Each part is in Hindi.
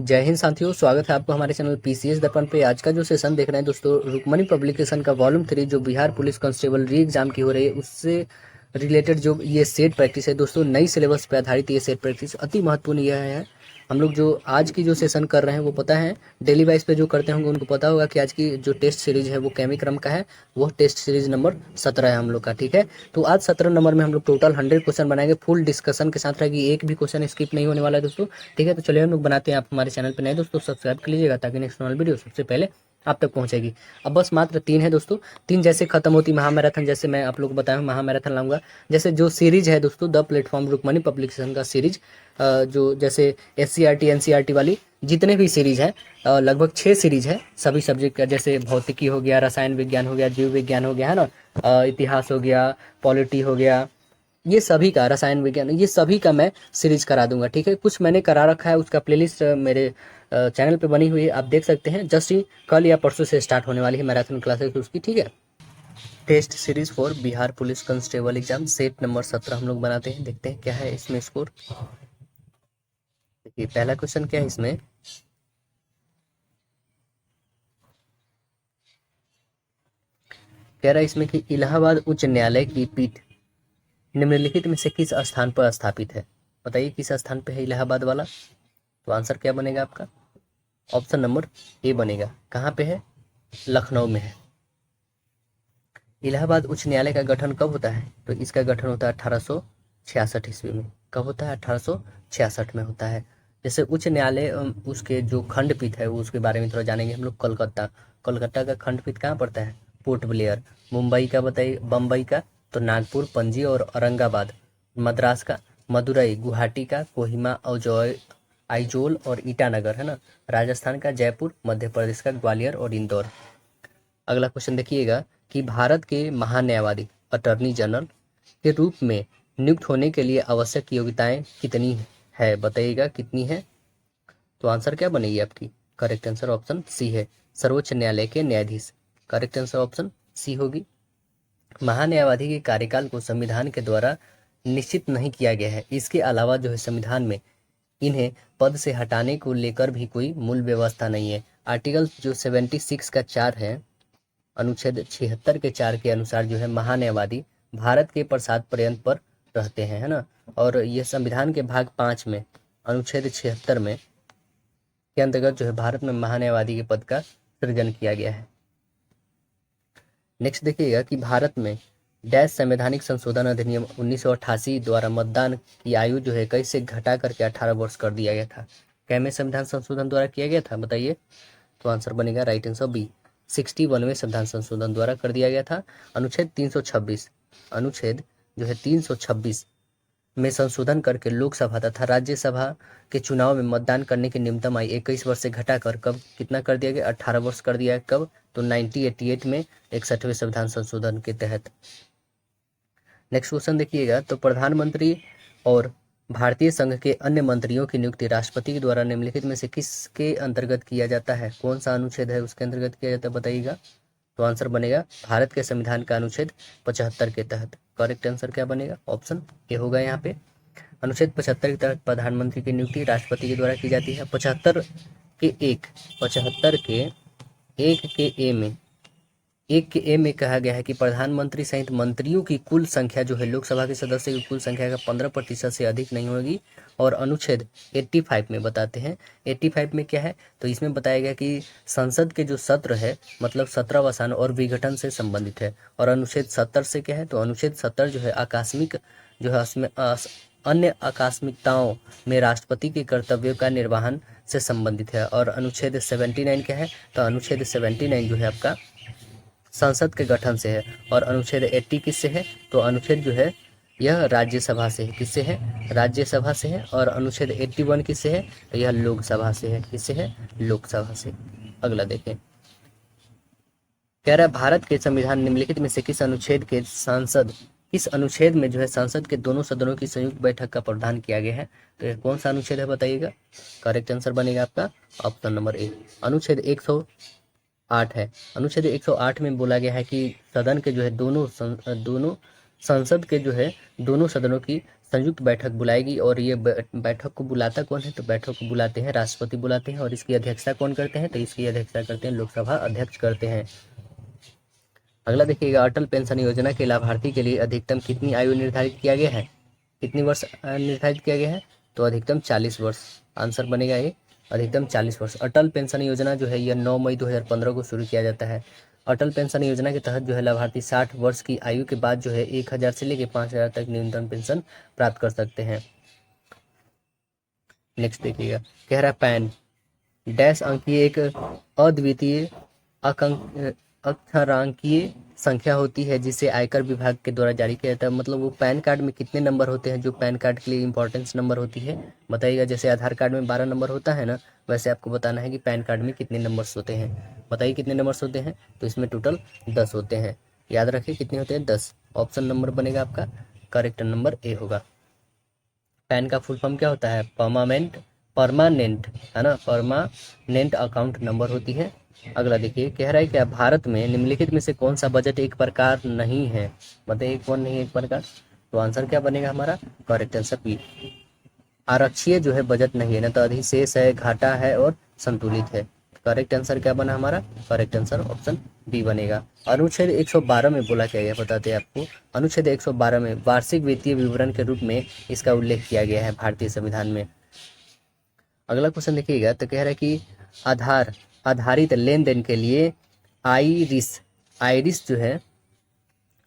जय हिंद साथियों, स्वागत है आपको हमारे चैनल पीसीएस दर्पण पे। आज का जो सेशन देख रहे हैं दोस्तों, रुक्मणी पब्लिकेशन का वॉल्यूम 3 जो बिहार पुलिस कांस्टेबल री एग्जाम की हो रही है उससे रिलेटेड जो ये सेट प्रैक्टिस है दोस्तों, नई सिलेबस पे आधारित ये सेट प्रैक्टिस अति महत्वपूर्ण यह है। हम लोग जो आज की जो सेशन कर रहे हैं वो पता है डेली वाइज पे जो करते होंगे उनको पता होगा कि आज की जो टेस्ट सीरीज है वो कैमी क्रम का है। वो टेस्ट सीरीज नंबर 17 है हम लोग का, ठीक है। तो आज 17 नंबर में हम लोग टोटल 100 क्वेश्चन बनाएंगे, फुल डिस्कशन के साथ रहेगी, एक भी क्वेश्चन स्किप नहीं होने वाला है दोस्तों, ठीक है। तो चलिए हम लोग बनाते हैं। आप हमारे चैनल पर नए दोस्तों सब्सक्राइब कर लीजिएगा ताकि नेक्स्ट वीडियो सबसे पहले आप तक पहुंचेगी। अब बस मात्र 3 है दोस्तों, 3 जैसे खत्म होती महामैराथन, जैसे मैं आप लोग को बताया हूँ महामैराथन लाऊंगा। जैसे जो सीरीज है दोस्तों द प्लेटफॉर्म रुक्मणी पब्लिकेशन का सीरीज, जो जैसे एससीईआरटी एनसीईआरटी वाली जितने भी सीरीज है, लगभग 6 सीरीज है सभी सब्जेक्ट का। जैसे भौतिकी हो गया, रसायन विज्ञान हो गया, जीव विज्ञान हो गया, है ना, इतिहास हो गया, पॉलिटी हो गया, ये सभी का, रसायन विज्ञान, ये सभी का मैं सीरीज करा दूंगा, ठीक है। कुछ मैंने करा रखा है, उसका प्लेलिस्ट मेरे चैनल पे बनी हुई है, आप देख सकते हैं। जस्ट ही कल या परसों से स्टार्ट होने वाली है मैराथन क्लासेस उसकी, ठीक है। Test series for Bihar police constable exam set number 17 हम लोग बनाते हैं। देखते हैं क्या है इसमें स्कोर। देखिए पहला क्वेश्चन क्या है इसमें, कह रहा है इसमें कि इलाहाबाद उच्च न्यायालय की पीठ निम्नलिखित में से किस स्थान पर स्थापित है। बताइए किस स्थान पे है इलाहाबाद वाला। तो आंसर क्या बनेगा आपका, ऑप्शन नंबर ए बनेगा। कहाँ पे है, लखनऊ में है। इलाहाबाद उच्च न्यायालय का गठन कब होता है, तो इसका गठन होता है 1866 ईस्वी में। कब होता है, 1866 में होता है। जैसे उच्च न्यायालय उसके जो खंडपीठ है वो उसके बारे में थोड़ा जानेंगे हम लोग। कोलकाता, कोलकाता का खंडपीठ कहाँ पड़ता है, पोर्ट ब्लेयर। मुंबई का बताइए, बम्बई का तो नागपुर, पणजी और औरंगाबाद। मद्रास का मदुरई, गुवाहाटी का कोहिमा, आइजोल और ईटानगर, है ना। राजस्थान का जयपुर, मध्य प्रदेश का ग्वालियर और इंदौर। अगला क्वेश्चन देखिएगा कि भारत के महान्यायवादी अटॉर्नी जनरल के रूप में नियुक्त होने के लिए आवश्यक योग्यताएं कितनी है, बताइएगा कितनी है। तो आंसर क्या बनेगी आपकी, करेक्ट आंसर ऑप्शन सी है, सर्वोच्च न्यायालय के न्यायाधीश। करेक्ट आंसर ऑप्शन सी होगी। महान्यायवादी के कार्यकाल को संविधान के द्वारा निश्चित नहीं किया गया है। इसके अलावा जो है संविधान में इन्हें पद से हटाने को लेकर भी कोई मूल व्यवस्था नहीं है। आर्टिकल जो 76 का 4 है, अनुच्छेद 76 के 4 के अनुसार जो है महान्यायवादी भारत के प्रसाद पर्यंत पर रहते हैं, है ना। और ये संविधान के भाग 5 में अनुच्छेद 76 में के अंतर्गत जो है भारत में महान्यायवादी के पद का सृजन किया गया है। नेक्स्ट देखिएगा कि भारत में डैश संवैधानिक संशोधन अधिनियम 1988 द्वारा मतदान की आयु जो है कैसे घटा करके 18 वर्ष कर दिया गया था। कैमे संविधान संशोधन द्वारा किया गया था, बताइए। तो आंसर बनेगा राइट आंसर बी, 61वें संविधान संशोधन द्वारा कर दिया गया था। अनुच्छेद 326, अनुच्छेद जो है 326 में संशोधन करके लोकसभा तथा राज्यसभा के चुनाव में मतदान करने की न्यूनतम आयु 21 वर्ष से घटाकर कब कितना कर दिया गया, 18 वर्ष कर दिया है। कब, तो 1988 में 61वें संविधान संशोधन के तहत। नेक्स्ट क्वेश्चन देखिएगा, तो प्रधानमंत्री और भारतीय संघ के अन्य मंत्रियों की नियुक्ति राष्ट्रपति के द्वारा निम्नलिखित में से किसके अंतर्गत किया जाता है। कौन सा अनुच्छेद है उसके अंतर्गत किया जाता है, बताइएगा। तो आंसर बनेगा भारत के संविधान का अनुच्छेद 75 के तहत। करेक्ट आंसर क्या बनेगा, ऑप्शन ए होगा यहाँ पे। अनुच्छेद 75 के तहत प्रधानमंत्री की नियुक्ति राष्ट्रपति के द्वारा की जाती है। 75 के एक के ए में कहा गया है कि प्रधानमंत्री सहित मंत्रियों की कुल संख्या जो है लोकसभा के सदस्य की कुल संख्या का 15% से अधिक नहीं होगी। और अनुच्छेद 85 में बताते हैं, 85 में क्या है, तो इसमें बताया गया कि संसद के जो सत्र है मतलब 17वां और विघटन से संबंधित है। और अनुच्छेद 70 से क्या है, तो अनुच्छेद 70 जो है आकस्मिक जो है उसमें अन्य आकस्मिकताओं में राष्ट्रपति के कर्तव्यों का निर्वहन से संबंधित है। और अनुच्छेद 79 क्या है, तो अनुच्छेद 79 जो है आपका संसद के गठन से है। और अनुच्छेद 80 किससे है, तो अनुच्छेद जो है यह राज्यसभा से है। किससे है, राज्यसभा से है। और अनुच्छेद 81 किससे है, तो यह लोकसभा से है। किससे है, लोकसभा से। अगला देखें, कह रहा है भारत के संविधान निम्नलिखित में से किस अनुच्छेद के सांसद, किस अनुच्छेद में जो है संसद के दोनों सदनों की संयुक्त बैठक का प्रावधान किया गया है। तो यह कौन सा अनुच्छेद है, बताइएगा। करेक्ट आंसर बनेगा आपका ऑप्शन नंबर ए, अनुच्छेद 108 है। अनुच्छेद 108 में बोला गया है कि सदन के जो है दोनों संसद के जो है दोनों सदनों की संयुक्त बैठक बुलाएगी और ये बैठक को बुलाता कौन है, तो बैठक को बुलाते हैं राष्ट्रपति बुलाते हैं। और इसकी अध्यक्षता कौन करते हैं, तो इसकी अध्यक्षता करते हैं लोकसभा अध्यक्ष करते हैं। अगला देखिएगा, अटल पेंशन योजना के लाभार्थी के लिए अधिकतम कितनी आयु निर्धारित किया गया है, कितनी वर्ष निर्धारित किया गया है, तो अधिकतम 40 वर्ष। आंसर बनेगा ये अधिकतम 40 वर्ष। अटल पेंशन योजना जो है यह 9 मई 2015 को शुरू किया जाता है। अटल पेंशन योजना के तहत जो है लाभार्थी 60 वर्ष की आयु के बाद जो है 1000 से लेकर 5000 तक न्यूनतम पेंशन प्राप्त कर सकते हैं। नेक्स्ट देखिएगा, कह रहा है पैन डैश अंकीय एक अद्वितीय अक्षरांकीय संख्या होती है जिसे आयकर विभाग के द्वारा जारी किया जाता है। मतलब वो पैन कार्ड में कितने नंबर होते हैं जो पैन कार्ड के लिए इंपॉर्टेंस नंबर होती है, बताइएगा। जैसे आधार कार्ड में 12 नंबर होता है ना, वैसे आपको बताना है कि पैन कार्ड में कितने नंबर्स होते हैं। बताइए कितने नंबर्स होते हैं, तो इसमें टोटल 10 होते हैं। याद रखिए कितने होते हैं, 10। ऑप्शन नंबर बनेगा आपका करेक्ट नंबर ए होगा। पैन का फुल फॉर्म क्या होता है, परमानेंट है ना, परमानेंट अकाउंट नंबर होती है। अगला देखिए, कह रहा है क्या भारत में निम्नलिखित में से कौन सा बजट एक प्रकार नहीं है, बताइए कौन नहीं है एक प्रकार, तो आंसर क्या बनेगा हमारा करेक्ट आंसर बी। आरक्षीय जो है बजट नहीं है ना, तो अधिशेष है, घाटा है और संतुलित है। करेक्ट आंसर क्या बना हमारा, करेक्ट आंसर ऑप्शन बी बनेगा। अनुच्छेद 112 में बोला क्या गया बताते हैं आपको। अनुच्छेद 112 में वार्षिक वित्तीय विवरण के रूप में इसका उल्लेख किया गया है भारतीय संविधान में। अगला क्वेश्चन देखिएगा, तो कह रहा है कि आधारित लेन देन के लिए आइरिस जो है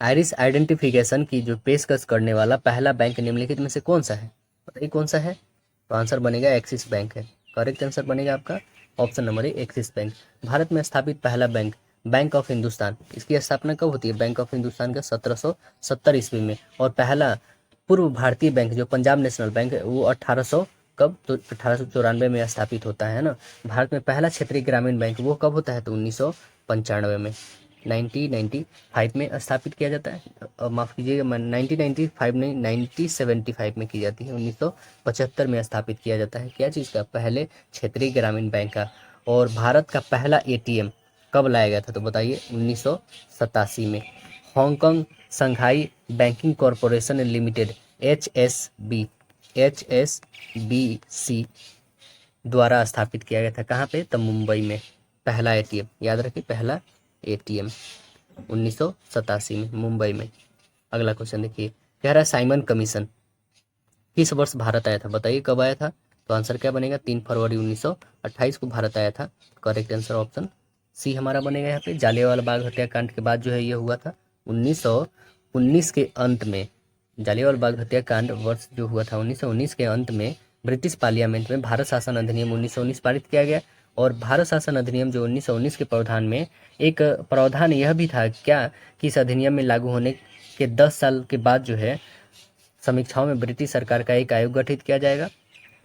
आइरिस आइडेंटिफिकेशन की जो पेशकश करने वाला पहला बैंक निम्नलिखित में से कौन सा है, बताइए कौन सा है, तो आंसर बनेगा एक्सिस बैंक है। करेक्ट आंसर बनेगा आपका option number A axis bank. Bharat में स्थापित पहला बैंक बैंक ऑफ हिंदुस्तान, इसकी स्थापना कब होती है, बैंक ऑफ हिंदुस्तान का 1770 ईस्वी में। और पहला पूर्व भारतीय बैंक जो पंजाब नेशनल बैंक है वो 1800 कब, तो 1894 में स्थापित होता है ना। भारत में पहला क्षेत्रीय ग्रामीण बैंक वो कब होता है, तो 1995 में, 1995 में स्थापित किया जाता है। माफ़ कीजिएगा, 1995 नहीं 1975 में की जाती है। 1975 में स्थापित किया जाता है क्या चीज़ का, पहले क्षेत्रीय ग्रामीण बैंक का। और भारत का पहला एटीएम कब लाया गया था, तो बताइए 1987 में। हांगकांग संघाई बैंकिंग कॉरपोरेशन लिमिटेड HSBC द्वारा स्थापित किया गया था कहाँ पे, तो मुंबई में। पहला एटीएम याद रखिए, पहला एटीएम 1987 में मुंबई में। अगला क्वेश्चन देखिए, कह रहा है साइमन कमीशन किस वर्ष भारत आया था, बताइए कब आया था, तो आंसर क्या बनेगा 3 फरवरी 1928 को भारत आया था। करेक्ट आंसर ऑप्शन सी हमारा बनेगा यहाँ पे। जालियांवाला बाग हत्याकांड के बाद जो है ये हुआ था 1919 के अंत में। जालियांवाला बाग हत्याकांड वर्ष जो हुआ था 1919 के अंत में ब्रिटिश पार्लियामेंट में भारत शासन अधिनियम 1919 पारित किया गया। और भारत शासन अधिनियम जो 1919 के प्रावधान में एक प्रावधान यह भी था क्या कि इस अधिनियम में लागू होने के 10 साल के बाद जो है समीक्षाओं में ब्रिटिश सरकार का एक आयोग गठित किया जाएगा।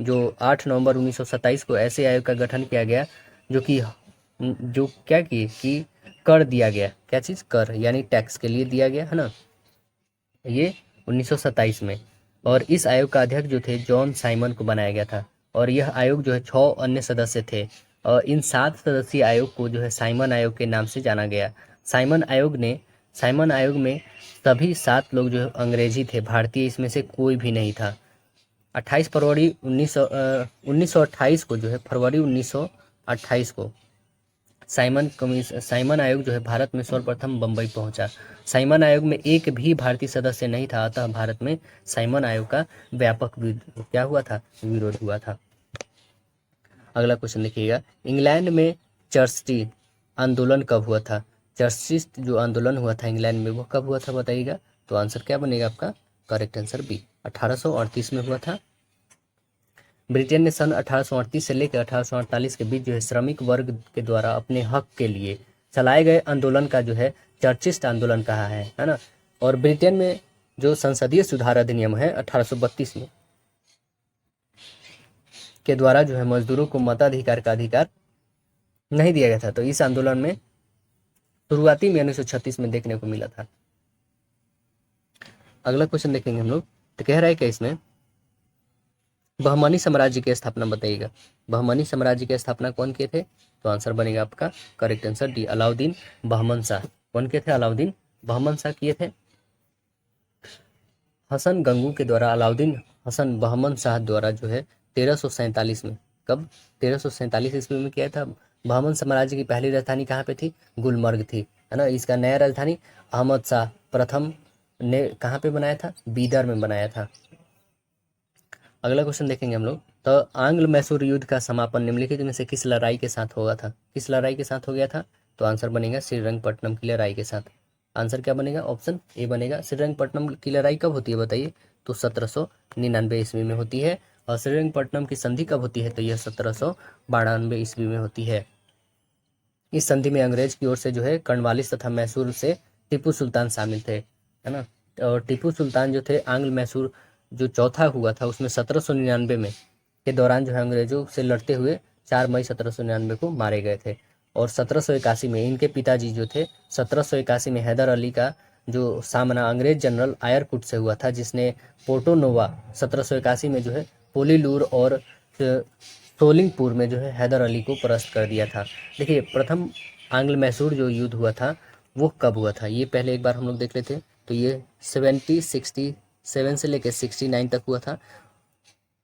जो 8 नवंबर 1927 को ऐसे आयोग का गठन किया गया जो क्या किए कि कर दिया गया, क्या चीज़, कर यानी टैक्स के लिए दिया गया है ना, ये 1927 में। और इस आयोग का अध्यक्ष जो थे जॉन साइमन को बनाया गया था। और यह आयोग जो है 6 अन्य सदस्य थे। और इन 7 सदस्यीय आयोग को जो है साइमन आयोग के नाम से जाना गया। साइमन आयोग में सभी 7 लोग जो है अंग्रेजी थे, भारतीय इसमें से कोई भी नहीं था। 28 फरवरी 1928 को जो है फरवरी 1928 को साइमन आयोग जो है भारत में सर्वप्रथम बम्बई पहुंचा। साइमन आयोग में एक भी भारतीय सदस्य नहीं था, अतः भारत में साइमन आयोग का व्यापक क्या हुआ था, विरोध हुआ था। अगला क्वेश्चन देखिएगा, इंग्लैंड में चर्चिल आंदोलन कब हुआ था, चर्चिल जो आंदोलन हुआ था इंग्लैंड में वो कब हुआ था बताइएगा, तो आंसर क्या बनेगा आपका करेक्ट आंसर बी 1838 में हुआ था। ब्रिटेन ने सन 1838 से लेकर 1848 के बीच जो है श्रमिक वर्ग के द्वारा अपने हक के लिए चलाए गए आंदोलन का जो है चर्चिस्ट आंदोलन कहा है ना। और ब्रिटेन में जो संसदीय सुधार अधिनियम है 1832 में के द्वारा जो है मजदूरों को मताधिकार का अधिकार नहीं दिया गया था। तो इस आंदोलन में शुरुआती में 1936 में देखने को मिला था। अगला क्वेश्चन देखेंगे हम लोग, तो कह रहा है कि इसमें बहमनी साम्राज्य की स्थापना बताइएगा। बहमनी साम्राज्य की स्थापना कौन किए थे, तो आंसर बनेगा आपका correct answer D Alauddin Bahman Shah. कौन किए थे, अलाउद्दीन बहमन शाह किए थे। हसन गंगू के द्वारा अलाउद्दीन हसन बहमन शाह द्वारा जो है 1347 में, कब 1347 ईस्वी में किया था। बहमन साम्राज्य की पहली राजधानी कहाँ पे थी, गुलमर्ग थी, है ना। इसका नया राजधानी अहमद शाह प्रथम ने कहाँ पे बनाया था, बीदर में बनाया था। अगला क्वेश्चन देखेंगे हम लोग। तो आंग्ल मैसूर युद्ध का समापन निम्नलिखित में से किस लड़ाई के साथ होगा था, किस लड़ाई के साथ हो गया था। तो आंसर बनेगा श्रीरंगपट्टनम की लड़ाई के साथ। आंसर क्या बनेगा, ऑप्शन ए बनेगा। श्रीरंगपट्टनम की लड़ाई कब होती है बताइए, तो 1799 ईस्वी में होती है। और श्रीरंगपट्टनम की संधि कब होती है, तो यह 1792 ईस्वी में होती है। इस संधि में अंग्रेज की ओर से जो है कर्नवालिस तथा मैसूर से टीपू सुल्तान शामिल थे, है ना। और टीपू सुल्तान जो थे आंग्ल मैसूर जो चौथा हुआ था उसमें 1799 में के दौरान जो है अंग्रेजों से लड़ते हुए 4 मई 1799 को मारे गए थे। और 1781 में इनके पिताजी जो थे, 1781 में हैदर अली का जो सामना अंग्रेज जनरल आयरकुट से हुआ था, जिसने पोर्टो नोवा 1781 में जो है पोलीलूर और सोलिंगपुर में जो है हैदर अली को परास्त कर दिया था। देखिए प्रथम आंग्ल मैसूर जो युद्ध हुआ था वो कब हुआ था, ये पहले एक बार हम लोग देख लेते हैं। तो ये 67 से लेकर 69 तक हुआ था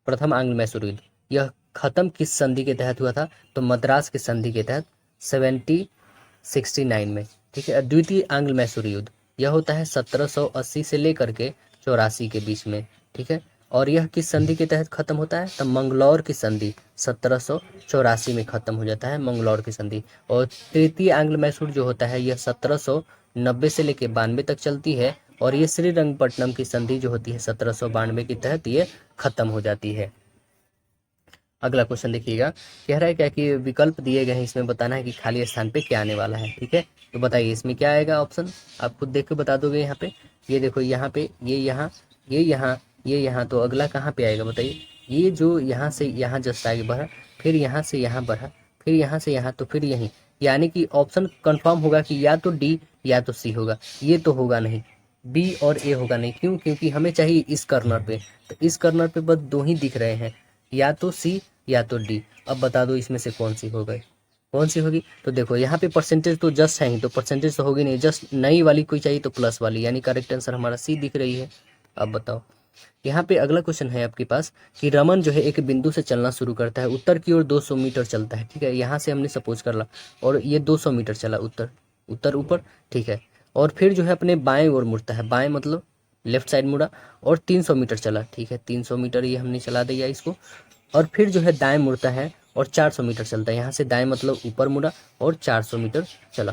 प्रथम आंग्ल मैसूर युद्ध। यह खत्म किस संधि के तहत हुआ था, तो मद्रास की संधि के तहत 1769 में, ठीक है। द्वितीय आंग्ल मैसूर युद्ध यह होता है 1780 से लेकर के 84 के बीच में, ठीक है। और यह किस संधि के तहत खत्म होता है, तो मंगलौर की संधि 1784 में खत्म हो जाता है, मंगलौर की संधि। और तृतीय आंग्ल मैसूर जो होता है यह 1790 से लेकर 92 तक चलती है। और ये श्रीरंगपट्टनम की संधि जो होती है 1792 के तहत ये खत्म हो जाती है। अगला क्वेश्चन देखिएगा, कह रहा है क्या कि विकल्प दिए गए हैं, इसमें बताना है कि खाली स्थान पे क्या आने वाला है, ठीक है। तो बताइए इसमें क्या आएगा ऑप्शन, आप खुद देख के बता दोगे। यहाँ पे ये देखो, यहाँ पे ये यहाँ ये यहाँ ये यहाँ, तो अगला कहाँ पे आएगा बताइए। ये जो यहाँ से यहाँ जस्ट आगे बढ़ा, फिर यहाँ से यहाँ बढ़ा, फिर यहाँ से यहाँ, तो फिर यहीं, यानी कि ऑप्शन कंफर्म होगा कि या तो डी या तो सी होगा। ये तो होगा नहीं, बी और ए होगा नहीं। क्यों, क्योंकि हमें चाहिए इस कर्नर पे, तो इस कर्नर पे बस दो ही दिख रहे हैं, या तो सी या तो डी। अब बता दो इसमें से कौन सी हो गई, कौन सी होगी। तो देखो यहाँ पे परसेंटेज तो जस्ट है ही, तो परसेंटेज तो होगी नहीं, जस्ट नई वाली कोई चाहिए तो प्लस वाली, यानी करेक्ट आंसर हमारा सी दिख रही है। अब बताओ यहाँ पे अगला क्वेश्चन है आपके पास कि रमन जो है एक बिंदु से चलना शुरू करता है, उत्तर की ओर 200 मीटर चलता है, ठीक है। यहाँ से हमने सपोज कर ला, और ये 200 मीटर चला उत्तर उत्तर ऊपर, ठीक है। और फिर जो है अपने बाएं ओर मुड़ता है, बाएं मतलब लेफ्ट साइड मुड़ा, और 300 मीटर चला, ठीक है। 300 मीटर ये हमने चला दिया इसको। और फिर जो है दाएं मुड़ता है और 400 मीटर चलता है, यहाँ से दाएं मतलब ऊपर मुड़ा और 400 मीटर चला,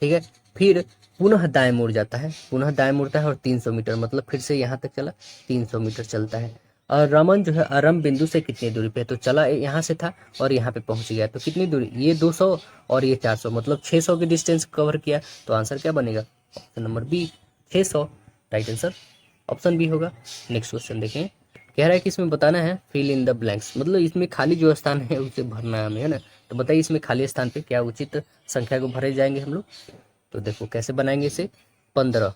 ठीक है। फिर पुनः दाएं मुड़ जाता है, पुनः दाएं मुड़ता है और 300 मीटर मतलब फिर से यहाँ तक चला, 300 मीटर चलता है। और रमन जो है आरंभ बिंदु से कितनी दूरी पे है, तो चला यहाँ से था और यहाँ पे पहुंच गया, तो कितनी दूरी, ये 200 और ये 400 मतलब 600 की डिस्टेंस कवर किया। तो आंसर क्या बनेगा, option number B 600, right answer option B होगा। नेक्स्ट क्वेश्चन देखें, कह रहा है कि इसमें बताना है फिल इन द ब्लैंक्स, मतलब इसमें खाली जो स्थान है उसे भरना है हमें, है ना। तो बताइए इसमें खाली स्थान पे क्या उचित संख्या को भरे जाएंगे हम लोग। तो देखो कैसे बनाएंगे इसे, 15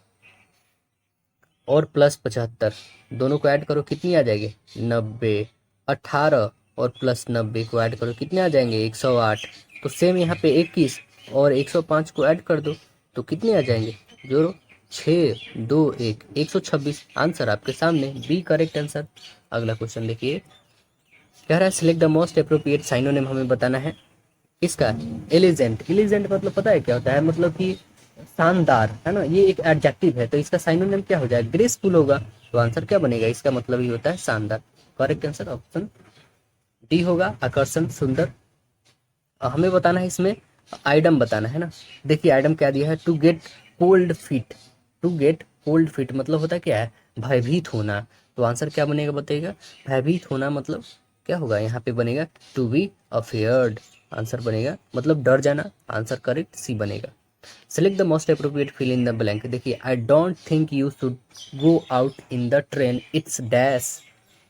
और प्लस 75 दोनों को ऐड करो कितनी आ जाएगी 90, 18 और प्लस 90 को ऐड करो कितने आ जाएंगे 108। तो सेम यहाँ पे 21 और 105 को ऐड कर दो तो कितने आ जाएंगे, जोड़ो 6 2 1 126। आंसर आपके सामने, बी करेक्ट आंसर। अगला क्वेश्चन देखिए, कह रहा है select the most appropriate synonym, हमें बताना है इसका। एलिजेंट, एलिजेंट मतलब पता है क्या होता है, मतलब कि शानदार, है ना। ये एक एडजेक्टिव है तो इसका साइनोनिम क्या हो जाएगा, ग्रेसफुल होगा। तो आंसर क्या बनेगा, इसका मतलब ही होता है शानदार। करेक्ट आंसर ऑप्शन डी होगा, आकर्षण, सुंदर। हमें बताना है इसमें आइडम बताना है ना। देखिए आइडम क्या दिया है, to get cold feet, to get cold feet मतलब होता है क्या है, भयभीत होना। तो आंसर क्या बनेगा बताइएगा, भयभीत होना मतलब क्या होगा, यहाँ पे बनेगा टू बी अफेयर्ड। आंसर बनेगा मतलब डर जाना, आंसर करेक्ट सी बनेगा। Select the most appropriate fill in the blank. देखिए I don't think you should go out in the train, it's dash,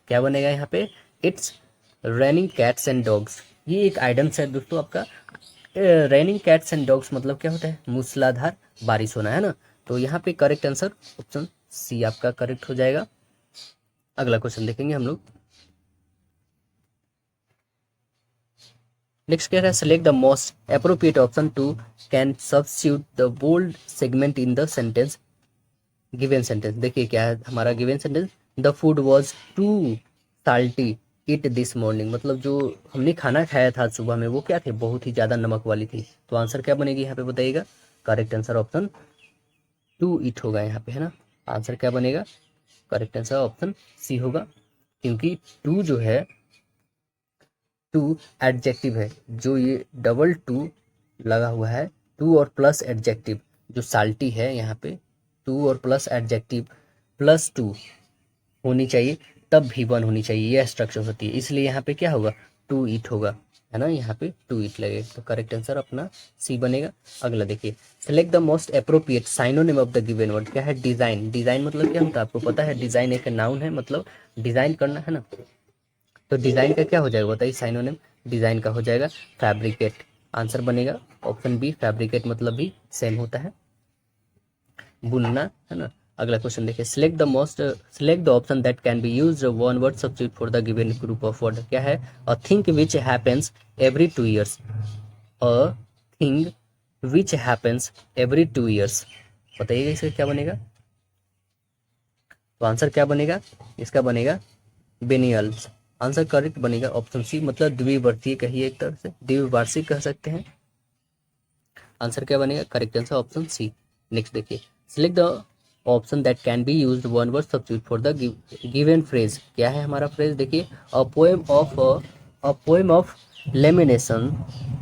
क्या बनेगा यहाँ पे, it's raining cats and dogs. ये एक आइडम्स है दोस्तों आपका। रेनिंग कैट्स एंड डॉग्स मतलब क्या होता है, मूसलाधार बारिश होना, है ना। तो यहाँ पे करेक्ट आंसर ऑप्शन सी आपका करेक्ट हो जाएगा। अगला क्वेश्चन देखेंगे हम लोग। नेक्स्ट कह रहा है select the most appropriate option to can substitute the bold segment in the sentence given sentence देखिए क्या है हमारा given sentence, the food was too salty it this morning, मतलब जो हमने खाना खाया था सुबह में वो क्या थे, बहुत ही ज़्यादा नमक वाली थी। तो आंसर क्या बनेगी यहाँ पे बताइएगा, correct answer option two it होगा यहाँ पे, है ना। आंसर क्या बनेगा, करेक्ट आंसर ऑप्शन सी होगा, क्योंकि टू जो है, टू एडजेक्टिव है, जो ये डबल टू लगा हुआ है, टू और प्लस एडजेक्टिव जो साल्टी है यहाँ पे, टू और प्लस एडजेक्टिव प्लस टू होनी चाहिए, तब भी वन होनी चाहिए, ये स्ट्रक्चर होती है, इसलिए यहाँ पे क्या होगा, टू ईट होगा, है ना, यहाँ पे टू ईट लगेगा, तो करेक्ट आंसर अपना सी बनेगा। अगला देखिए, select the most appropriate synonym of the given word, क्या है, डिजाइन। डिजाइन मतलब क्या होता है आपको पता है, डिजाइन एक नाउन है, मतलब डिजाइन करना, है ना। तो डिजाइन का क्या हो जाएगा बताइए, साइनोनिम डिजाइन का हो जाएगा फैब्रिकेट, आंसर बनेगा ऑप्शन बी, फैब्रिकेट मतलब भी सेम होता है, बुनना, है ना। अगला क्वेश्चन देखिए, select the option that can be used one word substitute for the given group of word, क्या है, a thing which happens every 2 years, a thing which happens every 2 years, बताइएगा इसका क्या बनेगा, तो आंसर क्या बनेगा, इसका बनेगा बेनियल्स, आंसर करेक्ट बनेगा ऑप्शन सी, मतलब द्विवर्षीय कहिए, एक तरह से द्विवार्षिक कह सकते हैं, आंसर क्या बनेगा, correct answer option C. Next देखिए, select the option that can be used one word substitute for the given phrase, क्या है हमारा फ्रेज देखिए, a poem of lamentation,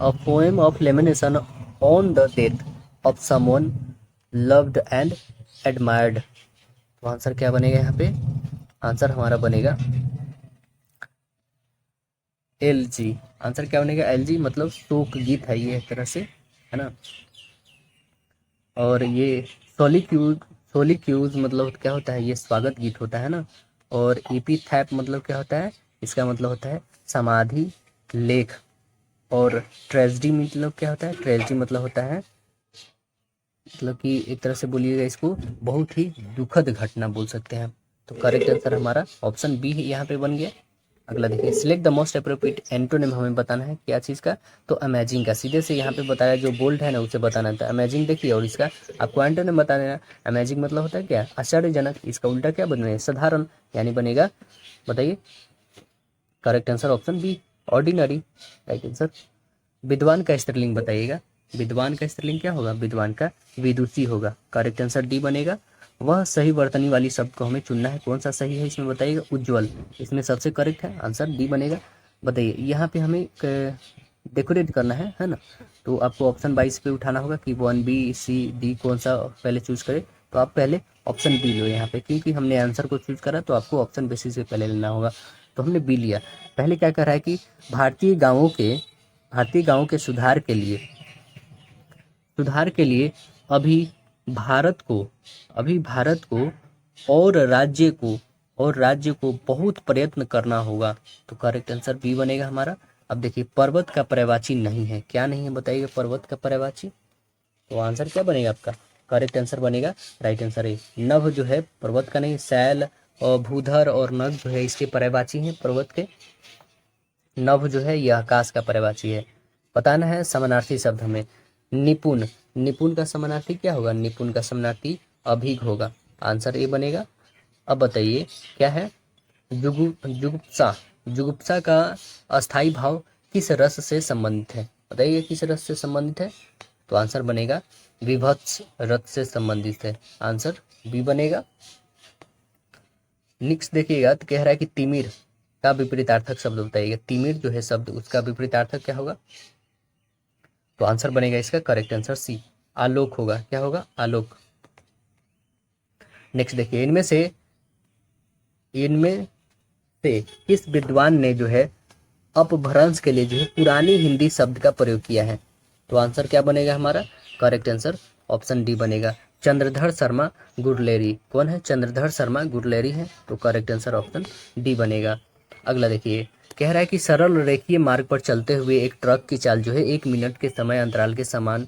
a poem of lamentation on the death of someone loved and admired, तो आंसर क्या बनेगा यहाँ पे, आंसर हमारा बनेगा एल जी, आंसर क्या बनेगा, एल जी, मतलब शोक गीत है ये एक तरह से, है ना। और ये सोलिक्यूज, सोलिक्यूज मतलब क्या होता है, ये स्वागत गीत होता है ना। और एपीथैप मतलब क्या होता है, इसका मतलब होता है समाधि लेख। और ट्रेजेडी मतलब क्या होता है, ट्रेजेडी मतलब होता है, मतलब कि एक तरह से बोलिएगा इसको, बहुत ही दुखद घटना बोल सकते हैं। तो करेक्ट आंसर हमारा ऑप्शन बी यहाँ पे बन गया। अगला देखिए, select the most appropriate antonym, हमें बताना है क्या चीज़ का, तो अमेजिंग का, सीधे से यहाँ पे बताया, जो बोल्ड है ना उसे बताना था, अमेजिंग देखिए, और इसका आपको एंटोनिम बताना है। अमेजिंग मतलब होता है क्या, आश्चर्यजनक, इसका उल्टा क्या बनेगा, साधारण, यानी बनेगा, बताइए, correct answer option B, ordinary, right answer. विद्वान का स्त्रीलिंग बताइएगा, विद्वान का स्त्रीलिंग क्या होगा, विद्वान का विदुषी होगा, करेक्ट आंसर डी बनेगा। वह सही वर्तनी वाली शब्द को हमें चुनना है, कौन सा सही है इसमें बताइएगा, उज्ज्वल, इसमें सबसे करेक्ट है, आंसर डी बनेगा। बताइए यहाँ पे हमें डेकोरेट करना है ना, तो आपको ऑप्शन 22 पे उठाना होगा कि 1 B C D कौन सा पहले चूज करें, तो आप पहले ऑप्शन बी लो यहाँ पे, क्योंकि हमने आंसर को चूज करा तो आपको ऑप्शन बेसिस पे पहले लेना होगा, तो हमने बी लिया। पहले क्या कर रहा है कि भारतीय गाँवों के भारतीय गांवों के सुधार के लिए अभी भारत को और राज्य को बहुत प्रयत्न करना होगा, तो करेक्ट आंसर बी बनेगा हमारा। अब देखिए, पर्वत का पर्यायवाची नहीं है, क्या नहीं है बताइए, पर्वत का पर्यायवाची, तो आंसर क्या बनेगा आपका, करेक्ट आंसर बनेगा, राइट आंसर है नभ, जो है पर्वत का नहीं, शैल और भूधर और नभ जो है इसके पर्यायवाची हैं पर्वत के, नभ जो है यह आकाश का पर्यायवाची है। बताना है समानार्थी शब्द हमें, निपुण, निपुण का समानार्थी क्या होगा, निपुण का समानार्थी अभिग होगा, आंसर ए बनेगा। अब बताइए क्या है, जुगुप्सा, जुगुप्सा का अस्थाई भाव किस रस से संबंधित है, बताइए किस रस से संबंधित है, तो आंसर बनेगा विभत्स रस से संबंधित है, आंसर बी बनेगा। नेक्स्ट देखिएगा, तो कह रहा है कि तिमिर का विपरीतार्थक शब्द बताइएगा, तिमिर जो है शब्द उसका विपरीतार्थक क्या होगा, तो आंसर बनेगा इसका करेक्ट आंसर सी, आलोक होगा, क्या होगा, आलोक। नेक्स्ट देखिए, इनमें से किस विद्वान ने जो है अपभ्रंश के लिए जो है पुरानी हिंदी शब्द का प्रयोग किया है, तो आंसर क्या बनेगा हमारा, करेक्ट आंसर ऑप्शन डी बनेगा, चंद्रधर शर्मा गुरलेरी, कौन है, चंद्रधर शर्मा गुरलेरी है, तो करेक्ट आंसर ऑप्शन डी बनेगा। अगला देखिए, कह रहा है कि सरल रेखीय मार्ग पर चलते हुए एक ट्रक की चाल जो है 1 मिनट के समय अंतराल के समान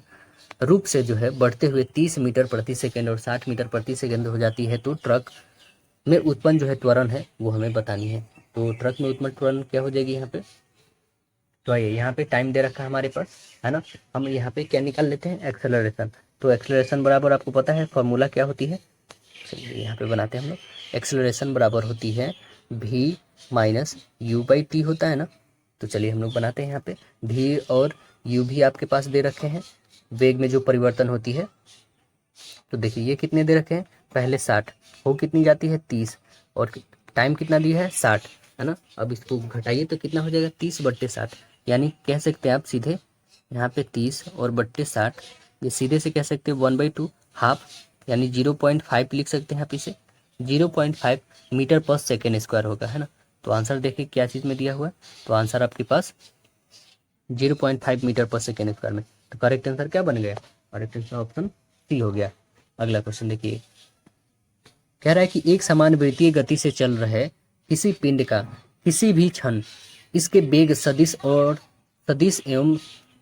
रूप से जो है बढ़ते हुए 30 मीटर प्रति सेकंड और 60 मीटर प्रति सेकंड हो जाती है, तो ट्रक में उत्पन्न जो है त्वरण है वो हमें बतानी है, तो ट्रक में उत्पन्न त्वरण क्या हो जाएगी यहाँ पे, तो आइए यहाँ पे टाइम दे रखा है हमारे पास, है ना, हम यहाँ पे क्या निकाल लेते हैं, एक्सेलरेशन, तो एक्सेलरेशन बराबर आपको पता है फॉर्मूला क्या होती है, चलिए यहाँ पे बनाते हैं हम लोग। एक्सेलरेशन बराबर होती है v minus you by T होता है ना। तो चलिए हम लोग बनाते हैं यहाँ पे। v और u भी आपके पास दे रखे हैं। वेग में जो परिवर्तन होती है, तो देखिए ये कितने दे रखे हैं, पहले 60 हो कितनी जाती है 30, और टाइम कितना दिया है 60, है ना। अब इसको घटाइए तो कितना हो जाएगा 30/60, यानी कह सकते हैं आप सीधे यहाँ पे 30 और बट्टे 60, ये सीधे से कह सकते हैं 1/2 हाफ, यानी 0.5 लिख सकते हैं आप इसे। 0.5 मीटर पर सेकेंड स्क्वायर होगा, है ना। तो आंसर देखिए क्या चीज़ में दिया हुआ है, तो आंसर आपके पास 0.5 मीटर पर सेकेंड स्क्वायर में। तो करेक्ट आंसर क्या बन गया, करेक्ट आंसर ऑप्शन सी हो गया। अगला क्वेश्चन देखिए, कह रहा है कि एक समान वृत्तीय गति से चल रहे किसी पिंड का किसी भी क्षण इसके वेग सदिश और सदिश एवं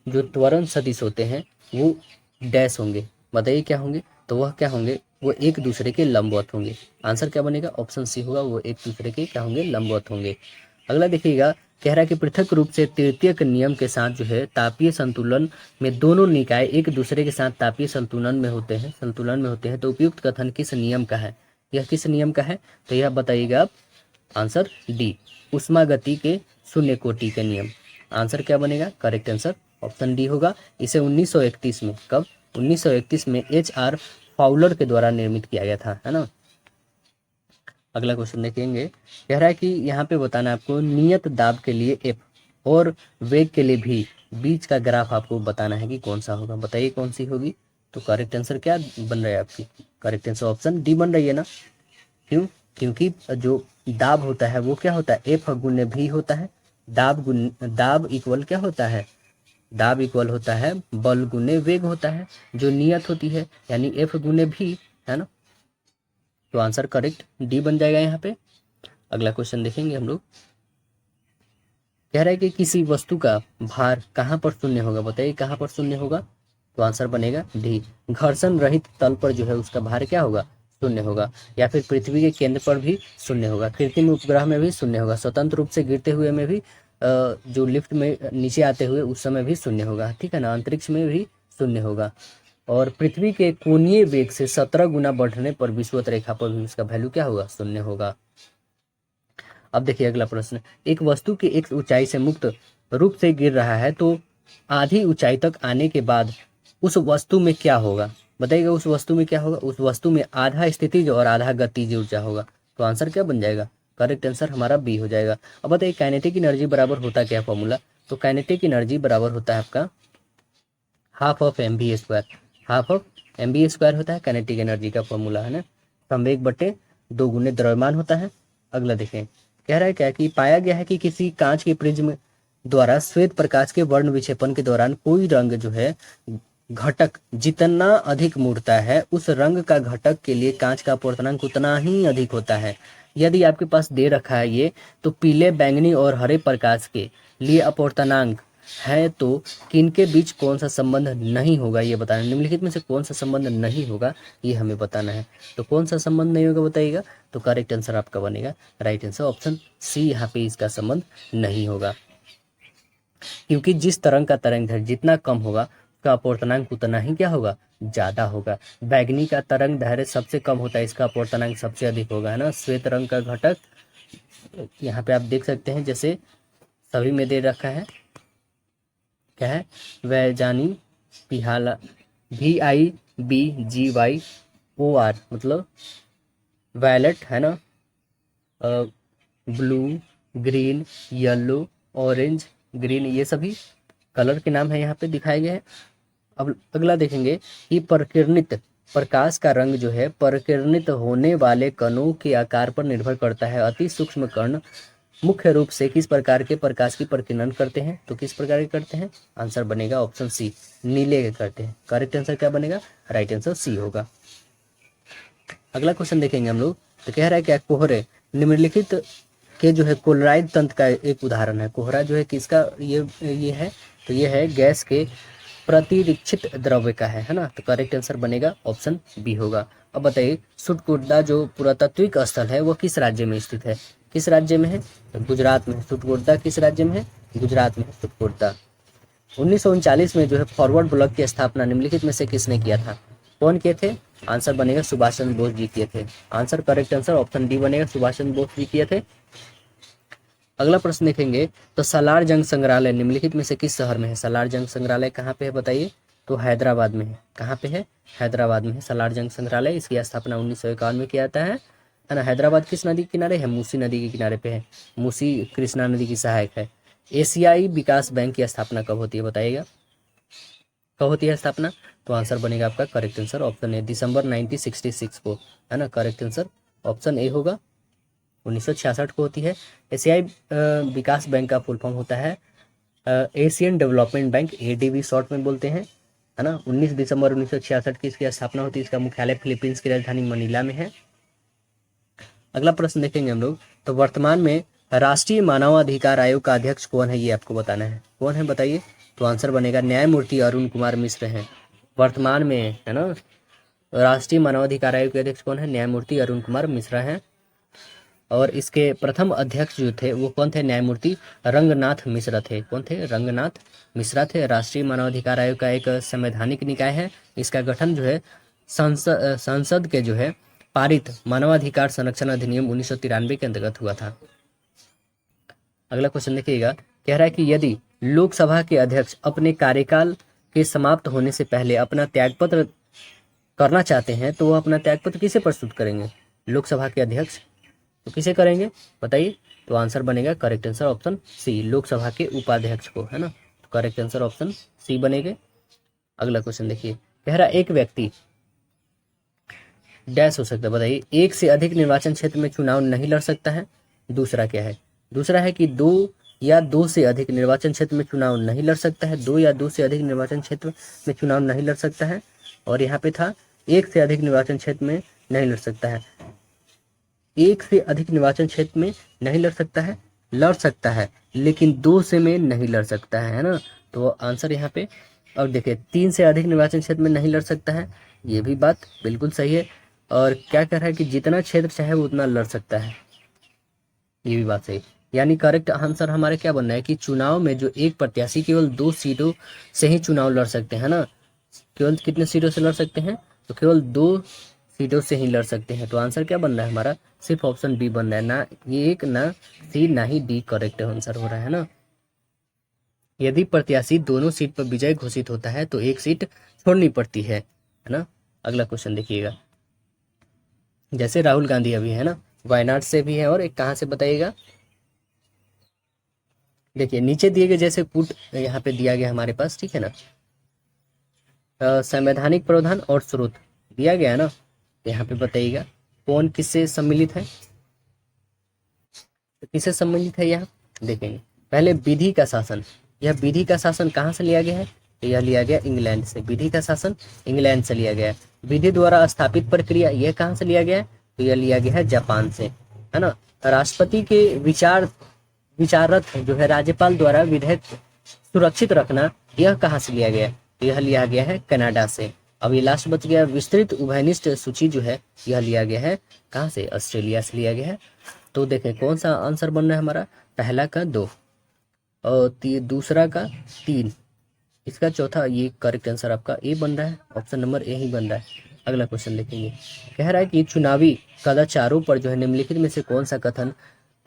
जो त्वरण सदिश होते हैं वो डैश होंगे। बताइए क्या होंगे, तो वह क्या होंगे, वो एक दूसरे के लंबवत होंगे। आंसर क्या बनेगा, ऑप्शन सी होगा, वो एक दूसरे के क्या होंगे, लंबवत होंगे। अगला देखिएगा, कह रहा है कि पृथक रूप से तृतीयक नियम के साथ जो है तापीय संतुलन में दोनों निकाय एक दूसरे के साथ तापीय संतुलन में होते हैं, तो उपयुक्त कथन किस नियम का है, यह किस नियम का है, तो यह बताइएगा आप। आंसर डी, उष्मा गति के शून्य कोटि के नियम। आंसर क्या बनेगा, करेक्ट आंसर ऑप्शन डी होगा। इसे 1931 में, कब, 1931 में HR फाउलर के द्वारा निर्मित किया गया था, है ना। अगला क्वेश्चन देखेंगे, कह रहा है कि यहाँ पे बताना है आपको नियत दाब के लिए F और वेग के लिए भी बीच का ग्राफ आपको बताना है कि कौन सा होगा। बताइए कौन सी होगी, तो करेक्ट आंसर क्या बन रहा है आपकी, करेक्ट आंसर ऑप्शन डी बन रही है ना। क्यों, क्योंकि जो दाब होता है वो क्या होता है, F गुने भी होता है। दाब इक्वल क्या होता है, दाब इक्वल होता है बल गुने वेग होता है, जो नियत होती है, यानी F गुने भी, है ना। तो आंसर करेक्ट डी बन जाएगा यहाँ पे। अगला क्वेश्चन देखेंगे हम लोग, कह रहा है कि किसी वस्तु का भार कहाँ पर शून्य होगा। बताइए कहाँ पर शून्य होगा, तो आंसर बनेगा डी, घर्षण रहित तल पर जो है उसका भार क्या होगा, शून्य होगा, या फिर पृथ्वी के केंद्र पर भी शून्य होगा, कृत्रिम उपग्रह में भी शून्य होगा, स्वतंत्र रूप से गिरते हुए में भी, जो लिफ्ट में नीचे आते हुए उस समय भी शून्य होगा, ठीक है ना, अंतरिक्ष में भी शून्य होगा, और पृथ्वी के कोणीय वेग से 17 गुना बढ़ने पर विषुवत रेखा पर भी उसका वैल्यू क्या होगा, शून्य होगा। अब देखिए अगला प्रश्न, एक वस्तु की एक ऊंचाई से मुक्त रूप से गिर रहा है तो आधी ऊंचाई तक आने के बाद उस वस्तु में क्या होगा। बताइएगा उस वस्तु में क्या होगा, उस वस्तु में आधा स्थितिज और आधा गतिज ऊर्जा होगा। तो आंसर क्या बन जाएगा, करेक्ट आंसर हमारा बी हो जाएगा। अब बताइए काइनेटिक एनर्जी बराबर होता क्या फॉर्मूला, तो काइनेटिक एनर्जी बराबर होता है आपका half of mv square, half of mv square होता है काइनेटिक एनर्जी का फॉर्मूला, है ना। संवेग बटे 2 गुने द्रव्यमान होता है। अगला देखें, कह रहा है क्या कि पाया गया है कि किसी कांच के प्रिज्म द्वारा श्वेत प्रकाश के वर्ण विक्षेपण के दौरान कोई रंग जो है घटक जितना अधिक मुड़ता है उस रंग का घटक के लिए कांच का अपवर्तनांक उतना ही अधिक होता है। यदि आपके पास दे रखा है ये, तो पीले, बैंगनी और हरे प्रकाश के लिए अपवर्तनांक है, तो किनके बीच कौन सा संबंध नहीं होगा ये बताना। निम्नलिखित में से कौन सा संबंध नहीं होगा ये हमें बताना है। तो कौन सा संबंध नहीं होगा बताइएगा, तो करेक्ट आंसर आपका बनेगा राइट आंसर ऑप्शन सी, यहाँ पे इसका संबंध नहीं होगा, क्योंकि जिस तरंग का तरंग दैर्घ्य जितना कम होगा उसका अपवर्तनांक उतना ही क्या होगा, ज्यादा होगा। बैगनी का तरंग दैर्घ्य सबसे कम होता है, इसका अपवर्तनांक सबसे अधिक होगा, है ना। श्वेत रंग का घटक यहाँ पे आप देख सकते हैं, जैसे सभी में दे रखा है, क्या है, वैजानी पिहाला VIBGYOR मतलब वायलेट, है ना, blue, green, yellow, orange, green, ये सभी कलर के नाम है यहाँ पे दिखाए गए हैं। अब अगला देखेंगे कि प्रकिरणित प्रकाश का रंग जो है प्रकिरणित होने वाले कणों के आकार पर निर्भर करता है। अति सूक्ष्म कण मुख्य रूप से किस प्रकार के प्रकाश की प्रकीर्णन करते हैं, तो किस प्रकार के करते हैं, आंसर बनेगा ऑप्शन सी, नीले के करते हैं। करेक्ट आंसर क्या बनेगा, राइट आंसर सी होगा। अगला क्वेश्चन देखेंगे हम लोग, तो कह रहा है क्या कोहरे निम्नलिखित के जो है कोलराइड तंत्र का एक उदाहरण है। कोहरा जो है किसका, ये है, तो ये है गैस के प्रतिरक्षित द्रव्य का है ना। तो करेक्ट आंसर बनेगा ऑप्शन बी होगा। अब बताइए सुटकुर्दा जो पुरातात्विक स्थल है वो किस राज्य में स्थित है, किस राज्य में है, तो गुजरात में। सुटकुर्दा किस राज्य में है, गुजरात में है सुटकुर्दा। 1939 में जो है फॉरवर्ड ब्लॉक की स्थापना निम्नलिखित में से किसने किया था, कौन किए थे, आंसर बनेगा सुभाष चंद्र बोस जी किए थे। Answer correct answer option D बनेगा, सुभाष चंद्र बोस जी किए थे। अगला प्रश्न देखेंगे तो सालार जंग संग्रहालय निम्नलिखित में से किस शहर में है? सालार जंग संग्रहालय कहाँ पे है बताइए? तो हैदराबाद में है। कहाँ पे है? हैदराबाद में है सालार जंग संग्रहालय। इसकी स्थापना 1951 में किया जाता है ना। हैदराबाद किस नदी के किनारे है? मूसी नदी के किनारे पे है। मूसी कृष्णा नदी की सहायक है। एशियाई विकास बैंक की स्थापना कब होती है बताइएगा? कब होती है स्थापना? तो आंसर बनेगा आपका करेक्ट आंसर ऑप्शन ए, दिसंबर 1966 को, है ना। करेक्ट आंसर ऑप्शन ए होगा, 1966 को होती है। एशियाई विकास बैंक का फुल फॉर्म होता है Asian development bank, ADB short में बोलते हैं, है ना। 19 दिसंबर 1966 की इसकी स्थापना होती है। इसका मुख्यालय फिलीपींस की राजधानी मनीला में है। अगला प्रश्न देखेंगे हम लोग, तो वर्तमान में राष्ट्रीय मानवाधिकार आयोग का अध्यक्ष कौन है? ये आपको बताना है। कौन है बताइए? तो आंसर बनेगा न्यायमूर्ति अरुण कुमार मिश्र हैं वर्तमान में, है ना। राष्ट्रीय मानवाधिकार आयोग के अध्यक्ष कौन है? न्यायमूर्ति अरुण कुमार मिश्रा हैं। और इसके प्रथम अध्यक्ष जो थे वो कौन थे? न्यायमूर्ति रंगनाथ मिश्रा थे। कौन थे? रंगनाथ मिश्रा थे। राष्ट्रीय मानवाधिकार आयोग का एक संवैधानिक निकाय है। इसका गठन जो है संसद के जो है पारित मानवाधिकार संरक्षण अधिनियम 1993 के अंतर्गत हुआ था। अगला क्वेश्चन देखिएगा, कह रहा है कि यदि लोकसभा के अध्यक्ष अपने कार्यकाल के समाप्त होने से पहले अपना त्यागपत्र करना चाहते हैं तो वह अपना त्यागपत्र किसे प्रस्तुत करेंगे? लोकसभा के अध्यक्ष तो किसे करेंगे बताइए? तो आंसर बनेगा करेक्ट आंसर ऑप्शन सी, लोकसभा के उपाध्यक्ष को, है ना। तो करेक्ट आंसर ऑप्शन सी बनेगा। अगला क्वेश्चन देखिए, कह रहा एक व्यक्ति डैश हो सकता है बताइए, एक से अधिक निर्वाचन क्षेत्र में चुनाव नहीं लड़ सकता है। दूसरा क्या है? दूसरा है कि दो या दो से अधिक निर्वाचन क्षेत्र में चुनाव नहीं लड़ सकता है। दो या दो से अधिक निर्वाचन क्षेत्र में चुनाव नहीं लड़ सकता है। और यहाँ पे था एक से अधिक निर्वाचन क्षेत्र में नहीं लड़ सकता है। एक से अधिक निर्वाचन क्षेत्र में नहीं लड़ सकता है, लड़ सकता है लेकिन दो से में नहीं लड़ सकता है ना। तो आंसर यहाँ पे, और देखिए 3 से अधिक निर्वाचन क्षेत्र में नहीं लड़ सकता है, ये भी बात बिल्कुल सही है। और क्या कह रहा है कि जितना क्षेत्र चाहे वो उतना लड़ सकता है, ये भी बात सही। यानी करेक्ट आंसर हमारे क्या बनना है कि चुनाव में जो एक प्रत्याशी केवल 2 सीटों से ही चुनाव लड़ सकते हैं ना। केवल कितने सीटों से लड़ सकते हैं? तो केवल 2 सीटों से ही लड़ सकते हैं। तो आंसर क्या बन रहा है हमारा? सिर्फ ऑप्शन बी बन रहा है, ना ये एक, ना सी, ना ही डी करेक्ट आंसर हो रहा है ना। यदि प्रत्याशी दोनों सीट पर विजय घोषित होता है तो एक सीट छोड़नी पड़ती है ना। अगला क्वेश्चन देखिएगा, जैसे राहुल गांधी अभी है ना, वायनाड से भी है और एक कहाँ से बताइएगा? देखिए नीचे दिए गए जैसे पुट यहाँ पे दिया गया हमारे पास, ठीक है ना। संवैधानिक प्रावधान और स्रोत दिया गया है ना, यहाँ पे बताइएगा कौन किससे सम्मिलित है। तो किससे सम्मिलित है यहाँ देखेंगे। पहले विधि का शासन, यह विधि का शासन कहाँ से लिया गया है? तो यह लिया गया इंग्लैंड से। विधि का शासन इंग्लैंड से लिया गया है। विधि द्वारा स्थापित प्रक्रिया, यह कहाँ से लिया गया है? तो यह लिया गया है जापान से, है ना। राष्ट्रपति के विचाररत जो है राज्यपाल द्वारा विधेयक सुरक्षित रखना, यह कहाँ से लिया गया है? तो यह लिया गया है कनाडा से। अब ये लास्ट बच गया विस्तृत उभयनिष्ठ सूची जो है, यह लिया गया है कहाँ से? ऑस्ट्रेलिया से लिया गया है। तो देखें कौन सा आंसर बन रहा है हमारा? पहला का 2 और दूसरा का 3, इसका चौथा, ये करेक्ट आंसर आपका ए बन रहा है, ऑप्शन नंबर ए ही बन रहा है। अगला क्वेश्चन देखेंगे, कह रहा है कि चुनावी कदाचारों पर जो है निम्नलिखित में से कौन सा कथन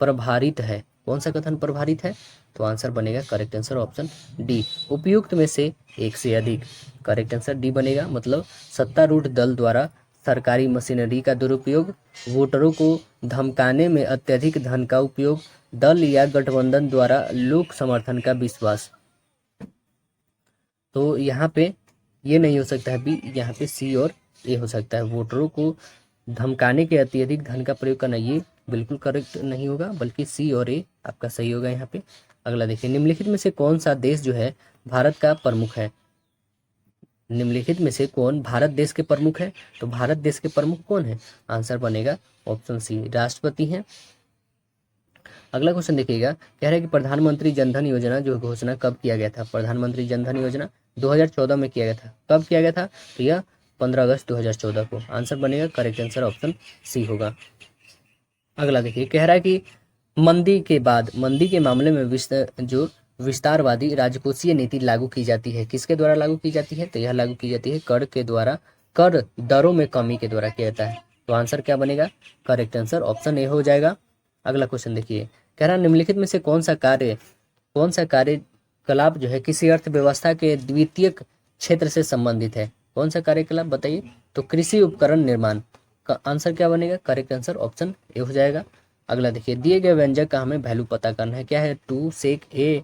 प्रभारित है? कौन सा कथन प्रभारित है? तो आंसर बनेगा करेक्ट आंसर ऑप्शन डी, उपयुक्त में से एक से अधिक। करेक्ट आंसर डी बनेगा, मतलब सत्तारूढ़ दल द्वारा सरकारी मशीनरी का दुरुपयोग, वोटरों को धमकाने में अत्यधिक धन का उपयोग, दल या गठबंधन द्वारा लोक समर्थन का विश्वास। तो यहाँ पे ये नहीं हो सकता है बी, यहाँ पे सी और ए हो सकता है। वोटरों को धमकाने के अत्यधिक धन का प्रयोग करना, ये बिल्कुल करेक्ट नहीं होगा, बल्कि सी और ए आपका सही होगा यहाँ पे। अगला देखिए, निम्नलिखित में से कौन सा देश जो है भारत का प्रमुख है? निम्नलिखित में से कौन भारत देश के प्रमुख है? तो भारत देश के प्रमुख कौन है? आंसर बनेगा ऑप्शन सी, राष्ट्रपति हैं। अगला क्वेश्चन देखिएगा, कह रहा है कि प्रधानमंत्री जनधन योजना जो घोषणा कब किया गया था? प्रधानमंत्री जनधन योजना 2014 में किया गया था। कब किया गया था? तो यह 15 अगस्त 2014 को। आंसर बनेगा करेक्ट आंसर ऑप्शन सी होगा। अगला देखिए, कह रहा है कि मंदी के बाद, मंदी के मामले में विस्तारवादी राजकोषीय नीति लागू की जाती है। किसके द्वारा लागू की जाती है? तो यह लागू की जाती है कर के द्वारा कर दरों में कमी के द्वारा किया जाता है। तो आंसर क्या बनेगा? करेक्ट आंसर ऑप्शन ए हो जाएगा। अगला क्वेश्चन देखिए, कह रहा निम्नलिखित में से कौन सा कार्यकलाप जो है किसी अर्थव्यवस्था के द्वितीयक क्षेत्र से संबंधित है? कौन सा कार्यकलाप बताइए? तो कृषि उपकरण निर्माण का आंसर क्या बनेगा? करेक्ट आंसर ऑप्शन ए हो जाएगा। अगला देखिए, दिए गए व्यंजक का हमें वैल्यू पता करना है। क्या है? 2 sec A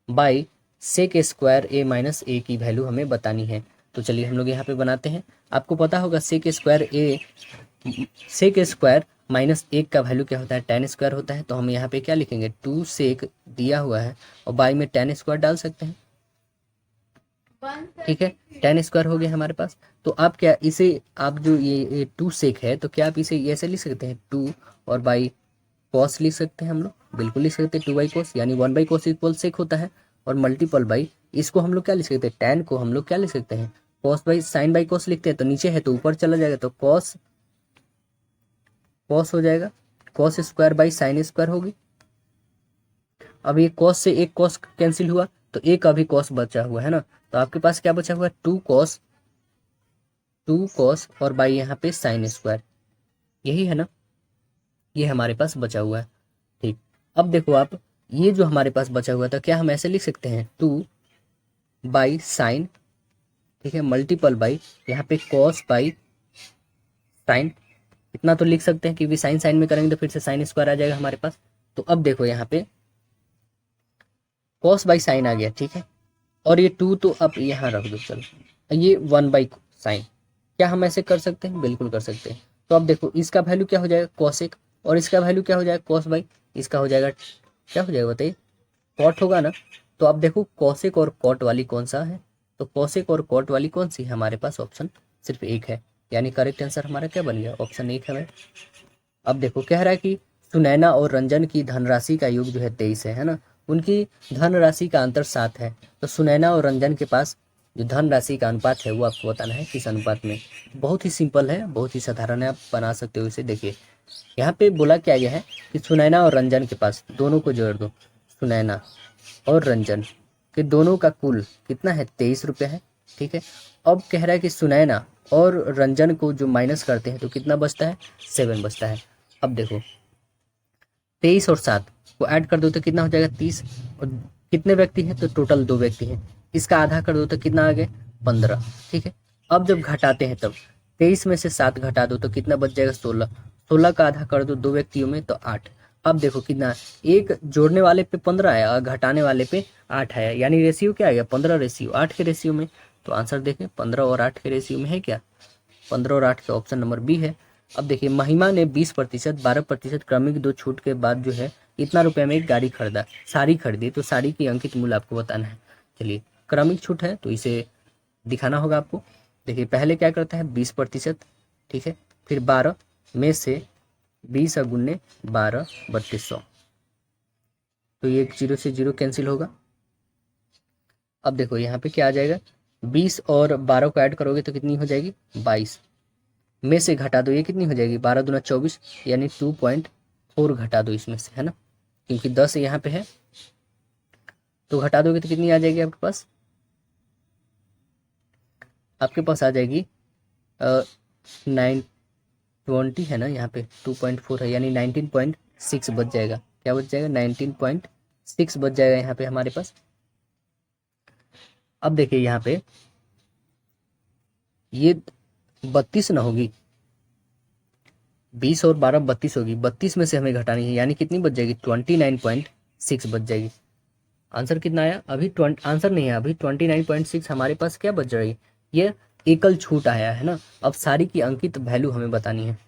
by sec square A minus A की वैल्यू हमें बतानी है। तो चलिए हम लोग यहाँ पे बनाते हैं। आपको पता होगा सेक स्क्वायर माइनस एक का वैल्यू क्या होता है? tan स्क्वायर होता है। तो हम यहाँ पे क्या लिखेंगे? 2 सेक दिया हुआ है और बाई में tan स्क्वायर डाल सकते हैं। ठीक है, tan स्क्वायर हो गया हमारे पास। तो आप क्या इसे, आप जो ये 2 सेक है, तो क्या आप इसे ऐसे लिख सकते हैं? 2 और बाई कॉस लिख सकते हैं हम लोग, बिल्कुल लिख सकते हैं। 2 बाई कॉस यानी 1 बाई कॉस इक्वल सेक होता है, और मल्टीपल बाई इसको हम लोग क्या लिख सकते हैं? tan को हम लोग क्या लिख सकते हैं? Cos by sine by cos लिखते हैं। तो नीचे है तो ऊपर चला जाएगा, तो कॉस हो जाएगा। Cos square by sine square होगी। अब ये कॉस से एक कॉस कैंसिल हुआ, तो एक अभी कॉस बचा हुआ है ना। तो आपके पास क्या बचा हुआ है? 2 कॉस और बाई यहाँ पे साइन स्क्वायर, यही है ना, ये हमारे पास बचा हुआ है। ठीक, अब देखो आप, ये जो हमारे पास बचा हुआ था, क्या हम ऐसे लिख सकते हैं? 2 बाई साइन, ठीक है, मल्टीपल बाई यहाँ पे कॉस बाई साइन, इतना तो लिख सकते हैं, क्योंकि साइन साइन में करेंगे तो फिर से साइन स्क्वायर आ जाएगा हमारे पास। तो अब देखो यहाँ पे कॉस बाई साइन आ गया, ठीक है, और ये 2 तो अब यहाँ रख दो, चलो ये 1 बाई साइन। क्या हम ऐसे कर सकते हैं? बिल्कुल कर सकते हैं। तो अब देखो इसका वैल्यू क्या हो जाएगा? कॉसेक, और इसका वैल्यू क्या हो जाएगा? कॉस बाई, इसका हो जाएगा, क्या हो जाएगा बताइए? कॉट होगा ना। तो अब देखो कॉसेक और कॉट वाली कौन सा है? तो कॉसेक और कॉट वाली कौन सी है हमारे पास? ऑप्शन सिर्फ एक है, यानी करेक्ट आंसर हमारा क्या बन गया? ऑप्शन एक है। अब देखो कह रहा है कि सुनैना और रंजन की धनराशि का योग जो है 23 है ना, उनकी धनराशि का अंतर 7 है। तो सुनैना और रंजन के पास जो धनराशि का अनुपात है वो आपको बताना है किस अनुपात में। बहुत ही सिंपल है, बहुत ही साधारण है, आप बना सकते हो इसे। देखिए यहाँ पे बोला क्या गया है कि सुनैना और रंजन के पास, दोनों को जोड़ दो, सुनैना और रंजन के दोनों का कुल कितना है? 23 रुपये है। ठीक है, अब कह रहा है कि सुनैना और रंजन को जो माइनस करते हैं तो कितना बचता है? 7 बचता है। अब देखो 23 और 7 को ऐड कर दो तो कितना हो जाएगा? 30। और कितने व्यक्ति हैं? तो टोटल 2 व्यक्ति हैं। इसका आधा कर दो तो कितना आ गया? 15। ठीक है, अब जब घटाते हैं तब 23 में से 7 घटा दो तो कितना बच जाएगा? 16। 16 का आधा कर दो 2 व्यक्तियों में तो 8। अब देखो कितना, एक जोड़ने वाले पे 15 आया और घटाने वाले पे 8 आया, यानी रेशियो क्या आ गया? 15:8 के रेशियो में। तो आंसर देखें 15 और 8 के रेशियो में है क्या? 15 और 8 का ऑप्शन नंबर बी है। अब देखिए महिमा ने 20%, 12% क्रमिक 2 छूट के बाद जो है इतना रुपए में एक गाड़ी खरीदा, साड़ी खरीदी। तो साड़ी की अंकित मूल्य आपको बताना है। चलिए क्रमिक छूट है तो इसे दिखाना होगा आपको। देखिए पहले क्या करता है? 20%, ठीक है, फिर 12 में से 20 गुने 12, 3200। तो ये 0 से 0 कैंसिल होगा। अब देखो यहाँ पे क्या आ जाएगा? 20 और 12 को ऐड करोगे तो कितनी हो जाएगी? 22 में से घटा दो, ये कितनी हो जाएगी? 12 दूना 24, यानी 2.4 घटा दो इसमें से, है ना, क्योंकि 10 यहाँ पे है। तो घटा दोगे तो कितनी आ जाएगी आपके पास? आपके पास आ जाएगी 920 है ना, यहाँ पे 2.4 है, यानी 19.6 बच जाएगा। क्या बच जाएगा? 19.6 बच जाएगा यहाँ पे हमारे पास। अब देखिए यहाँ पे ये 32 ना होगी, 20 और 12 32 होगी, 32 में से हमें घटानी है, यानी कितनी बच जाएगी? 29.6 बच जाएगी। आंसर कितना आया? अभी आंसर नहीं है, अभी 29.6 हमारे पास क्या बच रही है? ये एकल छूट आया है ना। अब सारी की अंकित वैल्यू हमें बतानी है।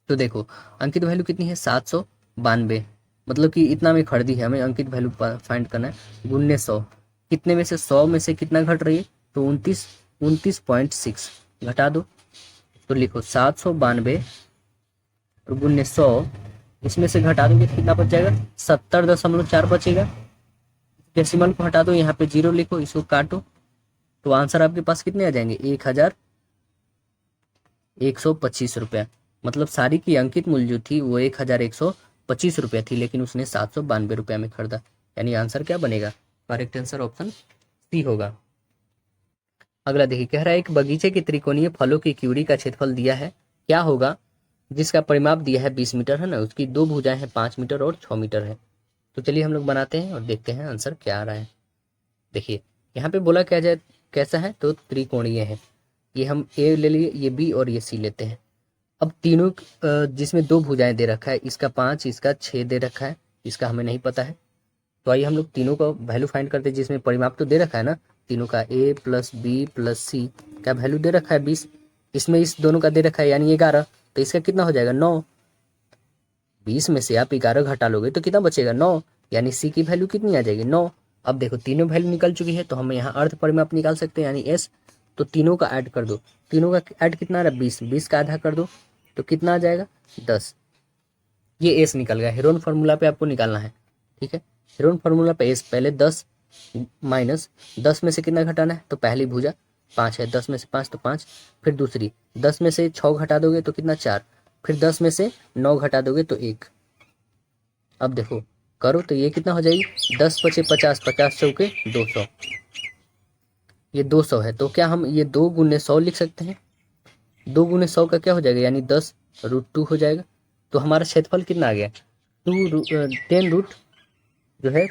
तो देखो अंकित वैल्यू कितनी है? 792, मतलब कि इतना में खरीदी है, हमें अंकित वैल्यू फाइंड करना है। गुन्ने 100, कितने में से? 100 में से कितना घट रही है? तो 29.6 घटा दो। तो लिखो 792 और गुन्ने 100, इसमें से घटा दोगे तो कितना बच जाएगा? 70.4 बचेगा। डेसिमल को हटा दो, यहाँ पे 0 लिखो, इसको काटो, तो आंसर आपके पास कितने आ जाएंगे? 1125 रुपया। मतलब साड़ी की अंकित मूल्य जो थी वो 1125 रुपया थी, लेकिन उसने 792 रुपया में खरीदा, यानी आंसर क्या बनेगा? करेक्ट आंसर ऑप्शन सी होगा। अगला देखिए, कह रहा है एक बगीचे के त्रिकोणीय फलों की क्यूरी का क्षेत्रफल दिया है, क्या होगा जिसका परिमाप दिया है 20 मीटर है ना, उसकी दो भुजाएं हैं 5 मीटर और 6 मीटर है। तो चलिए हम लोग बनाते हैं और देखते हैं आंसर क्या आ रहा है। देखिए यहाँ पे बोला क्या जाए कैसा है, तो त्रिकोणीय है। ये हम ए ले लिए, ये बी और ये सी लेते हैं। अब तीनों जिसमें दो भुजाएं दे रखा है, इसका 5 इसका 6 दे रखा है, इसका हमें नहीं पता है। तो आइए हम लोग तीनों का वैल्यू फाइंड करते हैं, जिसमें परिमाप तो दे रखा है ना तीनों का, ए प्लस बी प्लस सी का वैल्यू दे रखा है 20, इसमें इस दोनों का दे रखा है यानी 11, तो इसका कितना हो जाएगा 9। 20 में से आप 11 घटा लोगे तो कितना बचेगा 9, यानी सी की वैल्यू कितनी आ जाएगी 9। अब देखो तीनों वैल्यू निकल चुकी है, तो हम यहाँ अर्ध परिमाप निकाल सकते हैं यानी एस। तो तीनों का ऐड कर दो, तीनों का ऐड कितना आ रहा है 20, 20 का आधा कर दो तो कितना आ जाएगा 10। ये एस निकल गया। हेरोन फार्मूला पे आपको निकालना है, ठीक है। हेरोन फार्मूला पे एस पहले 10 माइनस 10 में से कितना घटाना है, तो पहली भुजा 5 है, 10 में से 5 तो 5, फिर दूसरी 10 में से 6 घटा दोगे तो कितना 4, फिर 10 में से 9 घटा दोगे तो 1। अब देखो करो तो ये कितना हो जाएगी 10 बचे 50, 50 चौके 200, ये 200 है। तो क्या हम ये 2 गुने 100 लिख सकते हैं, 2 गुने 100 का क्या हो जाएगा यानी 10√2 हो जाएगा। तो हमारा क्षेत्रफल कितना आ गया 10 रूट जो है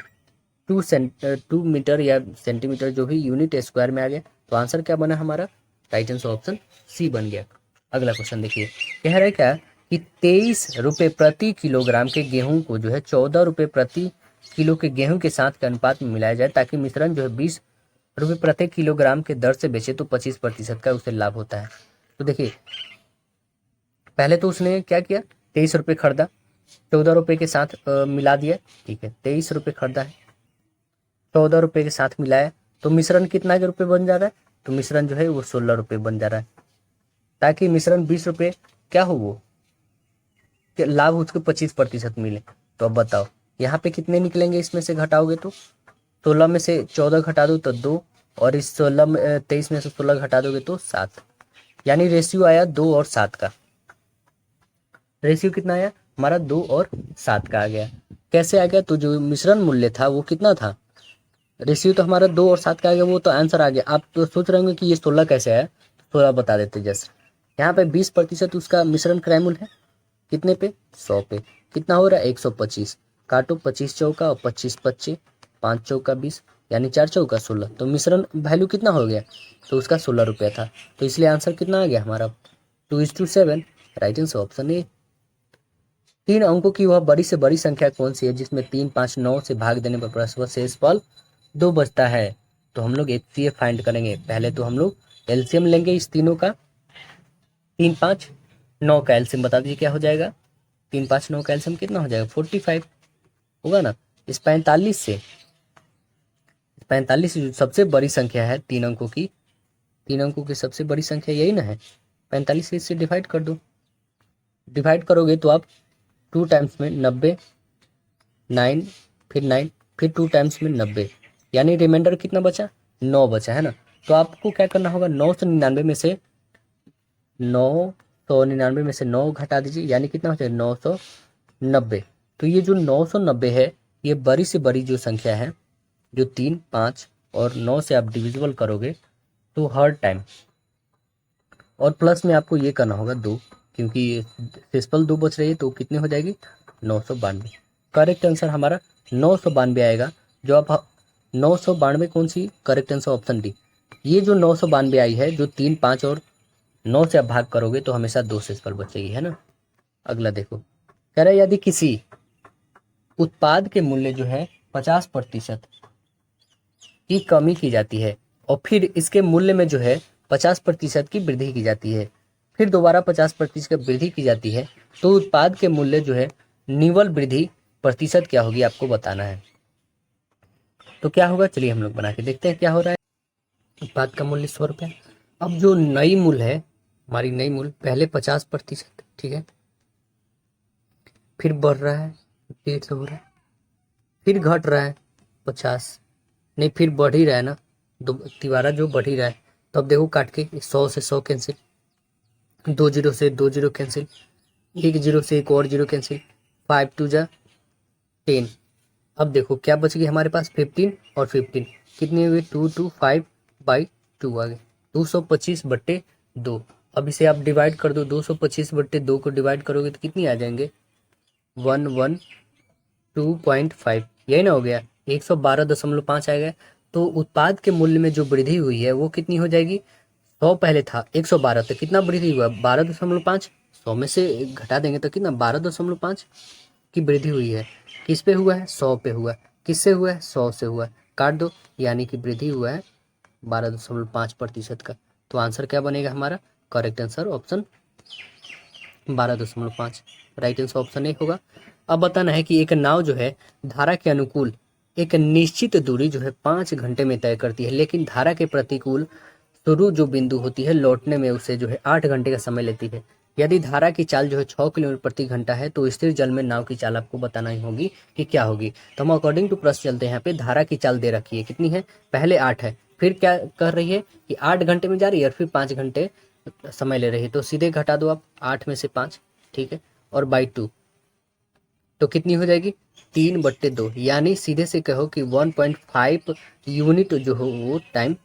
2 मीटर या सेंटीमीटर जो भी यूनिट स्क्वायर में आ गया। तो आंसर क्या बना हमारा, राइट आंसर ऑप्शन सी बन गया। अगला क्वेश्चन देखिए, कह रहा है क्या कि 23 रुपये प्रति किलोग्राम के गेहूं को जो है 14 रुपये प्रति किलो के गेहूं के साथ के अनुपात में मिलाया जाए, ताकि मिश्रण जो है 20 रुपये प्रति किलोग्राम के दर से बेचे तो 25% का उसे लाभ होता है। तो देखिए पहले तो उसने क्या किया 23 रुपये खरीदा, 14 रुपये के साथ मिला दिया, ठीक है 23 रुपये खरीदा है, 14 रुपये के साथ मिलाया, तो मिश्रण कितना के रुपये बन जा रहा है, तो मिश्रण जो है वो 16 रुपये बन जा रहा है, ताकि मिश्रण 20 रुपये क्या हो वो कि लाभ उसको 25% मिले। तो अब बताओ यहाँ पे कितने निकलेंगे, इसमें से घटाओगे तो 16 में से 14 घटा दो तो 2, और इस 23 में से 16 घटा दोगे तो 7, यानी रेशियो आया 2 और 7 का। रेशियो कितना आया हमारा 2 और 7 का आ गया। कैसे आ गया, तो जो मिश्रण मूल्य था वो कितना था, रेशियो तो हमारा 2 और 7 का आ गया, वो तो आंसर आ गया। आप तो सोच रहे होंगे कि ये 16 कैसे आया, 16 बता देते जैसे यहाँ पे 20% उसका मिश्रण क्रय मूल्य है, कितने पे 100 पे, कितना हो रहा है 125, काटो 25 चौका और 25 पच्चे 5 चौका 20, यानी 4 चौका 16, तो मिश्रण वैल्यू कितना हो गया, तो उसका 16 रुपया था। तो इसलिए आंसर कितना आ गया हमारा 2:7, राइट आंसर ऑप्शन ए। 3 अंकों की वह बड़ी से बड़ी संख्या कौन सी है जिसमें 3, 5, 9 से भाग देने पर परस्पर शेषफल 2 बचता है। तो हम लोग HCF फाइंड करेंगे। पहले तो हम लोग एलसीएम लेंगे इस तीनों का, 3, 5, 9 का एलसीएम बता दीजिए क्या हो जाएगा, 3, 5, 9 का एलसीएम कितना हो जाएगा 45 होगा ना। इस 45 जो सबसे बड़ी संख्या है 3 अंकों की, 3 अंकों की सबसे बड़ी संख्या यही ना है, 45 से इससे डिवाइड कर दो। डिवाइड करोगे तो आप 2 टाइम्स में 90, 9 फिर 9 फिर 2 टाइम्स में 90, यानी रिमाइंडर कितना बचा 9 बचा है ना। तो आपको क्या करना होगा 999 में से 999 में से 9 घटा दीजिए, यानी कितना हो जाएगा 990। तो ये जो 990 है ये बड़ी से बड़ी जो संख्या है, जो 3, 5 और 9 से आप डिविजिबल करोगे तो हर टाइम, और प्लस में आपको ये करना होगा 2, क्योंकि डेसिमल 2 बच रही है, तो कितने हो जाएगी 992। करेक्ट आंसर हमारा 992 आएगा। जो आप 992 कौन सी, करेक्ट आंसर ऑप्शन डी। ये जो 992 आई है, जो 3, 5 और 9 से आप भाग करोगे तो हमेशा 2 डेसिमल बचेगी है ना। अगला देखो, कह रहा है यदि किसी उत्पाद के मूल्य जो है 50% की कमी की जाती है और फिर इसके मूल्य में जो है 50% की वृद्धि की जाती है, फिर दोबारा 50% की वृद्धि की जाती है, तो उत्पाद के मूल्य जो है निवल वृद्धि प्रतिशत क्या होगी आपको बताना है। तो क्या होगा चलिए हम लोग बना के देखते हैं क्या हो रहा है। उत्पाद का मूल्य 100 रुपये। अब जो नई मूल्य है हमारी, नई मूल्य पहले 50%, ठीक है, फिर बढ़ रहा है 150 हो रहा है, फिर घट रहा है 50, नहीं फिर बढ़ ही रहा है ना, दोबारा जो बढ़ ही रहा है। तो अब देखो काट के 100 से 100 कैंसिल, 2 जीरो से 2 जीरो कैंसिल, 1 जीरो से एक और जीरो कैंसिल, 5 2 जा 10। अब देखो क्या बच गई हमारे पास 15 और 15 कितनी हुई 2 2 5/2 आ गए। 225/2। अब इसे आप डिवाइड कर दो, 225/2 को डिवाइड करोगे तो कितनी आ जाएंगे, 112.5, यही ना हो गया, 112.5 आएगा। तो उत्पाद के मूल्य में जो वृद्धि हुई है वो कितनी हो जाएगी, 100 पहले था, 112, तो कितना वृद्धि हुआ, 12.5, 100 में से घटा देंगे तो कितना, 12.5 की वृद्धि हुई है। किस पे हुआ है, 100 पे हुआ है। किससे हुआ है, 100 से हुआ है, काट दो, यानी कि वृद्धि हुआ है 12.5% का। तो आंसर क्या बनेगा हमारा, correct answer option 12.5, right answer option A होगा। अब बताना है कि एक नाव जो है धारा के अनुकूल एक निश्चित दूरी जो है 5 घंटे में तय करती है, लेकिन धारा के प्रतिकूल शुरू जो बिंदु होती है लौटने में उसे जो है 8 घंटे का समय लेती है। यदि धारा की चाल जो है 6 किलोमीटर प्रति घंटा है तो स्थिर जल में नाव की चाल आपको बताना ही होगी कि क्या होगी। तो हम अकॉर्डिंग टू प्रश्न चलते हैं। यहाँ पे धारा की चाल दे रखी है, कितनी है, पहले 8 है, फिर क्या कर रही है कि 8 घंटे में जा रही है और फिर 5 घंटे समय ले रही है। तो सीधे घटा दो आप 8 में से 5, ठीक है, और बाई 2 तो कितनी हो जाएगी, 3/2, यानी सीधे से कहो कि 1.5 यूनिट जो हो वो टाइम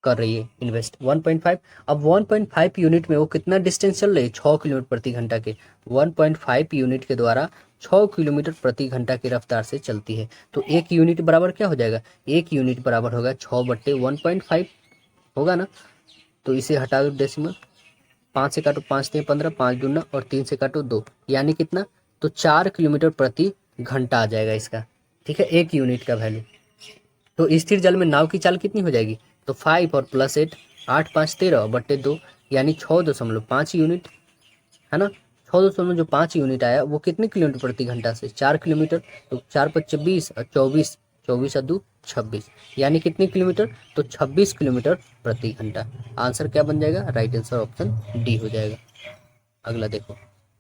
कर रही है इन्वेस्ट, 1.5। अब 1.5 यूनिट में वो कितना डिस्टेंस चल रही है, 6 किलोमीटर प्रति घंटा के, 1.5 यूनिट के द्वारा 6 किलोमीटर प्रति घंटा की रफ्तार से चलती है। तो 1 यूनिट बराबर क्या हो जाएगा, 1 यूनिट बराबर होगा 6/1.5 होगा ना। तो इसे हटा दो डेसिमल, 5 से काटो 5 3 15, 5 दूना और 3 से काटो 2, यानी कितना, तो 4 किलोमीटर प्रति घंटा आ जाएगा इसका, ठीक है, 1 यूनिट का वैल्यू। तो स्थिर जल में नाव की चाल कितनी हो जाएगी, तो 5 और +8, 8 5 13/2, यानी 6.5 यूनिट, है ना। 6.5 यूनिट आया, वो कितने किलोमीटर प्रति घंटा से, 4 किलोमीटर। तो 4 × 24 और 24, 24 और 2 26, यानी कितने किलोमीटर, तो 26 किलोमीटर प्रति घंटा। आंसर क्या बन जाएगा, राइट आंसर ऑप्शन डी हो जाएगा। अगला देखो,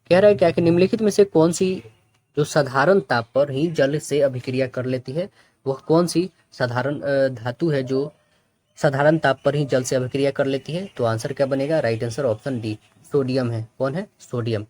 कह रहा है क्या कि निम्नलिखित में से कौन सी जो साधारण ताप पर ही जल से अभिक्रिया कर लेती है, वह कौन सी साधारण धातु है जो साधारण ताप पर ही जल से अभिक्रिया कर लेती है। तो आंसर क्या बनेगा, right answer option D, sodium है। कौन है, सोडियम।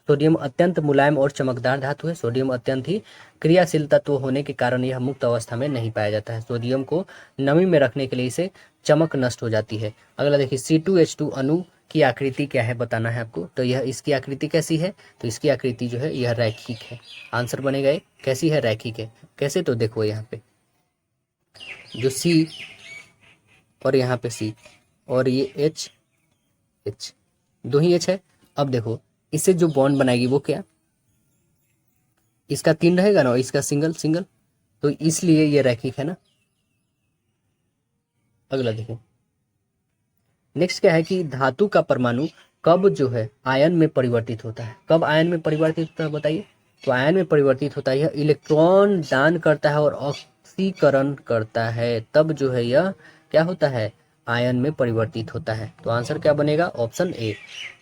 सोडियम अत्यंत मुलायम और चमकदार धातु है। सोडियम अत्यंत ही क्रियाशील तत्व होने के कारण यह मुक्त अवस्था में नहीं पाया जाता है। सोडियम को नमी में रखने के लिए इसे चमक नष्ट हो जाती है। अगला देखिए, C2H2 अणु की आकृति क्या है बताना है आपको। तो यह इसकी आकृति कैसी है, तो इसकी आकृति जो है यह रैखिक है। आंसर बनेगा ये, कैसी है, रैखिक है। कैसे, तो देखो यहाँ पे जो C और यहाँ पे C और ये H दो ही H है। अब देखो इससे जो बॉन्ड बनाएगी वो क्या, इसका 3 रहेगा ना और इसका सिंगल, तो इसलिए ये रैखिक है ना। अगला देखो, नेक्स्ट क्या है कि धातु का परमाणु कब जो है आयन में परिवर्तित होता है। कब आयन में परिवर्तित होता है बताइए। तो आयन में परिवर्तित होता है, यह इलेक्ट्रॉन दान करता है और ऑक्सीकरण करता है, तब जो है यह क्या होता है, आयन में परिवर्तित होता है। तो आंसर क्या बनेगा, ऑप्शन ए।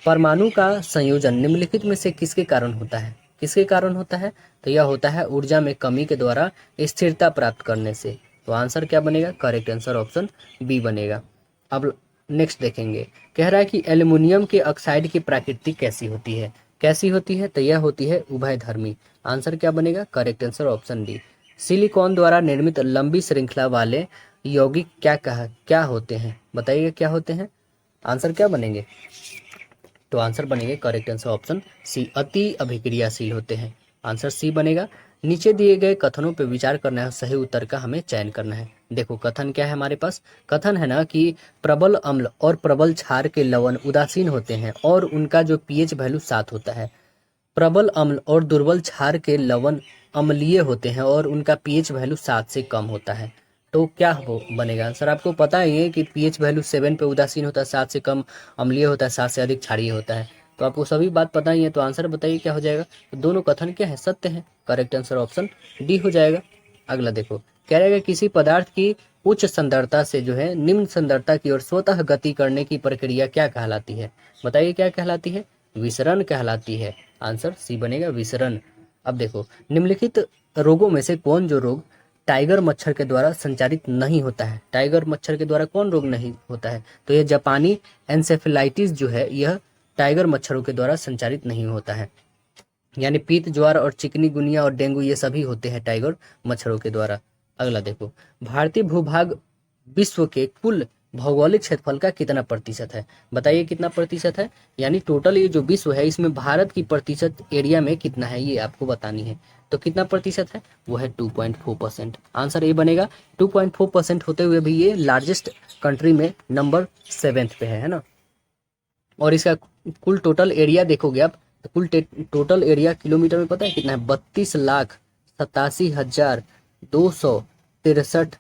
परमाणु का संयोजन निम्नलिखित में से किसके कारण होता है, किसके कारण होता है, तो यह होता है ऊर्जा में कमी के द्वारा स्थिरता प्राप्त करने से। तो आंसर क्या बनेगा, करेक्ट आंसर ऑप्शन बी बनेगा। अब नेक्स्ट देखेंगे, कह रहा है कि एल्युमिनियम के ऑक्साइड की प्रकृति कैसी होती है, कैसी होती है, तो यह होती है उभयधर्मी। आंसर क्या बनेगा, correct answer option D. Silicon द्वारा निर्मित लंबी श्रृंखला वाले यौगिक क्या होते हैं, बताइए क्या होते हैं। आंसर क्या बनेंगे, तो आंसर बनेंगे करेक्ट आंसर ऑप्शन सी, अति अभिक्रियाशील होते हैं। आंसर सी बनेगा। नीचे दिए गए कथनों पर विचार करना है, सही उत्तर का हमें चयन करना है। देखो कथन क्या है हमारे पास, कथन है ना कि प्रबल अम्ल और प्रबल क्षार के लवण उदासीन होते हैं और उनका जो पीएच वैल्यू 7 होता है। प्रबल अम्ल और दुर्बल क्षार के लवण अम्लीय होते हैं और उनका पीएच वैल्यू 7 से कम होता है। तो क्या हो बनेगा आंसर, आपको पता ही है कि पीएच वैल्यू 7 पे उदासीन होता है, 7 से कम अम्लीय होता है, 7 से अधिक क्षारीय होता है। तो आपको सभी बात पता ही है, तो आंसर बताइए क्या हो जाएगा। तो दोनों कथन क्या है, सत्य है। करेक्ट आंसर ऑप्शन डी हो जाएगा। अगला देखो, कह रहेगा किसी पदार्थ की उच्च सांद्रता से जो है निम्न सांद्रता की ओर स्वतः गति करने की प्रक्रिया क्या कहलाती है, बताइए क्या कहलाती है, विसरण कहलाती है। आंसर सी बनेगा, विसरण। अब देखो, निम्नलिखित रोगों में से कौन जो रोग टाइगर मच्छर के द्वारा संचारित नहीं होता है, टाइगर मच्छर के द्वारा कौन रोग नहीं होता है, तो यह जापानी एन्सेफेलाइटिस जो है यह टाइगर मच्छरों के द्वारा संचारित नहीं होता है। यानी पीत ज्वार और चिकनी और डेंगू ये सभी होते हैं टाइगर मच्छरों के द्वारा। अगला देखो, भारतीय भूभाग विश्व के कुल भौगोलिक क्षेत्रफल का कितना प्रतिशत है? बताइए कितना प्रतिशत है, यानी टोटल ये जो विश्व है इसमें भारत की प्रतिशत एरिया में कितना है ये आपको बतानी है। तो कितना प्रतिशत है, वो है 2.4%। आंसर ए बनेगा। 2.4% होते हुए भी ये लार्जेस्ट कंट्री में नंबर 7th पे है ना। और इसका कुल टोटल एरिया देखोगे आप तो कुल टोटल एरिया किलोमीटर में पता है कितना है, 32,87,263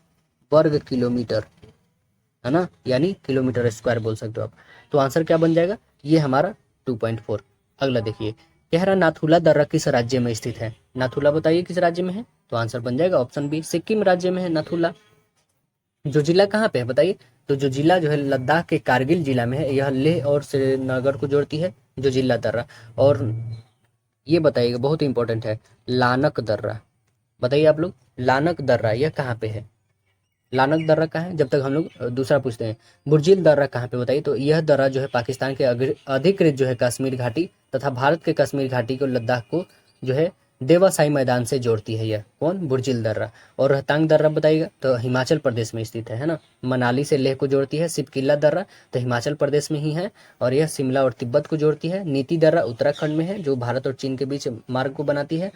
वर्ग किलोमीटर है ना, यानी किलोमीटर स्क्वायर बोल सकते हो आप। तो आंसर क्या बन जाएगा, ये हमारा 2.4। अगला देखिए, कह रहा नाथुला दर्रा किस राज्य में स्थित है? नाथुला बताइए किस राज्य में है? तो आंसर बन जाएगा ऑप्शन बी, सिक्किम राज्य में है नाथुला। जो जिला कहाँ पे है बताइए? तो जो जिला जो है लद्दाख के कारगिल जिला में है, यह लेह और श्रीनगर को जोड़ती है जो जिला दर्रा। और ये बताइएगा बहुत इंपॉर्टेंट है, लानक दर्रा, बताइए आप लोग लानक दर्रा यह कहाँ पे है? लानक दर्रा कहाँ है? जब तक हम लोग दूसरा पूछते हैं, बुर्जिल दर्रा कहाँ पे बताइए? तो यह दर्रा जो है पाकिस्तान के अधिकृत जो है कश्मीर घाटी तथा भारत के कश्मीर घाटी को लद्दाख को जो है देवासाई मैदान से जोड़ती है। यह कौन? बुर्जिल दर्रा। और रोहतांग दर्रा बताइएगा तो हिमाचल प्रदेश में स्थित है ना। मनाली से लेह को जोड़ती है सिपकिला दर्रा, तो हिमाचल प्रदेश में ही है। और यह शिमला और तिब्बत को जोड़ती है। नीति दर्रा उत्तराखंड में है जो भारत और चीन के बीच मार्ग को बनाती है।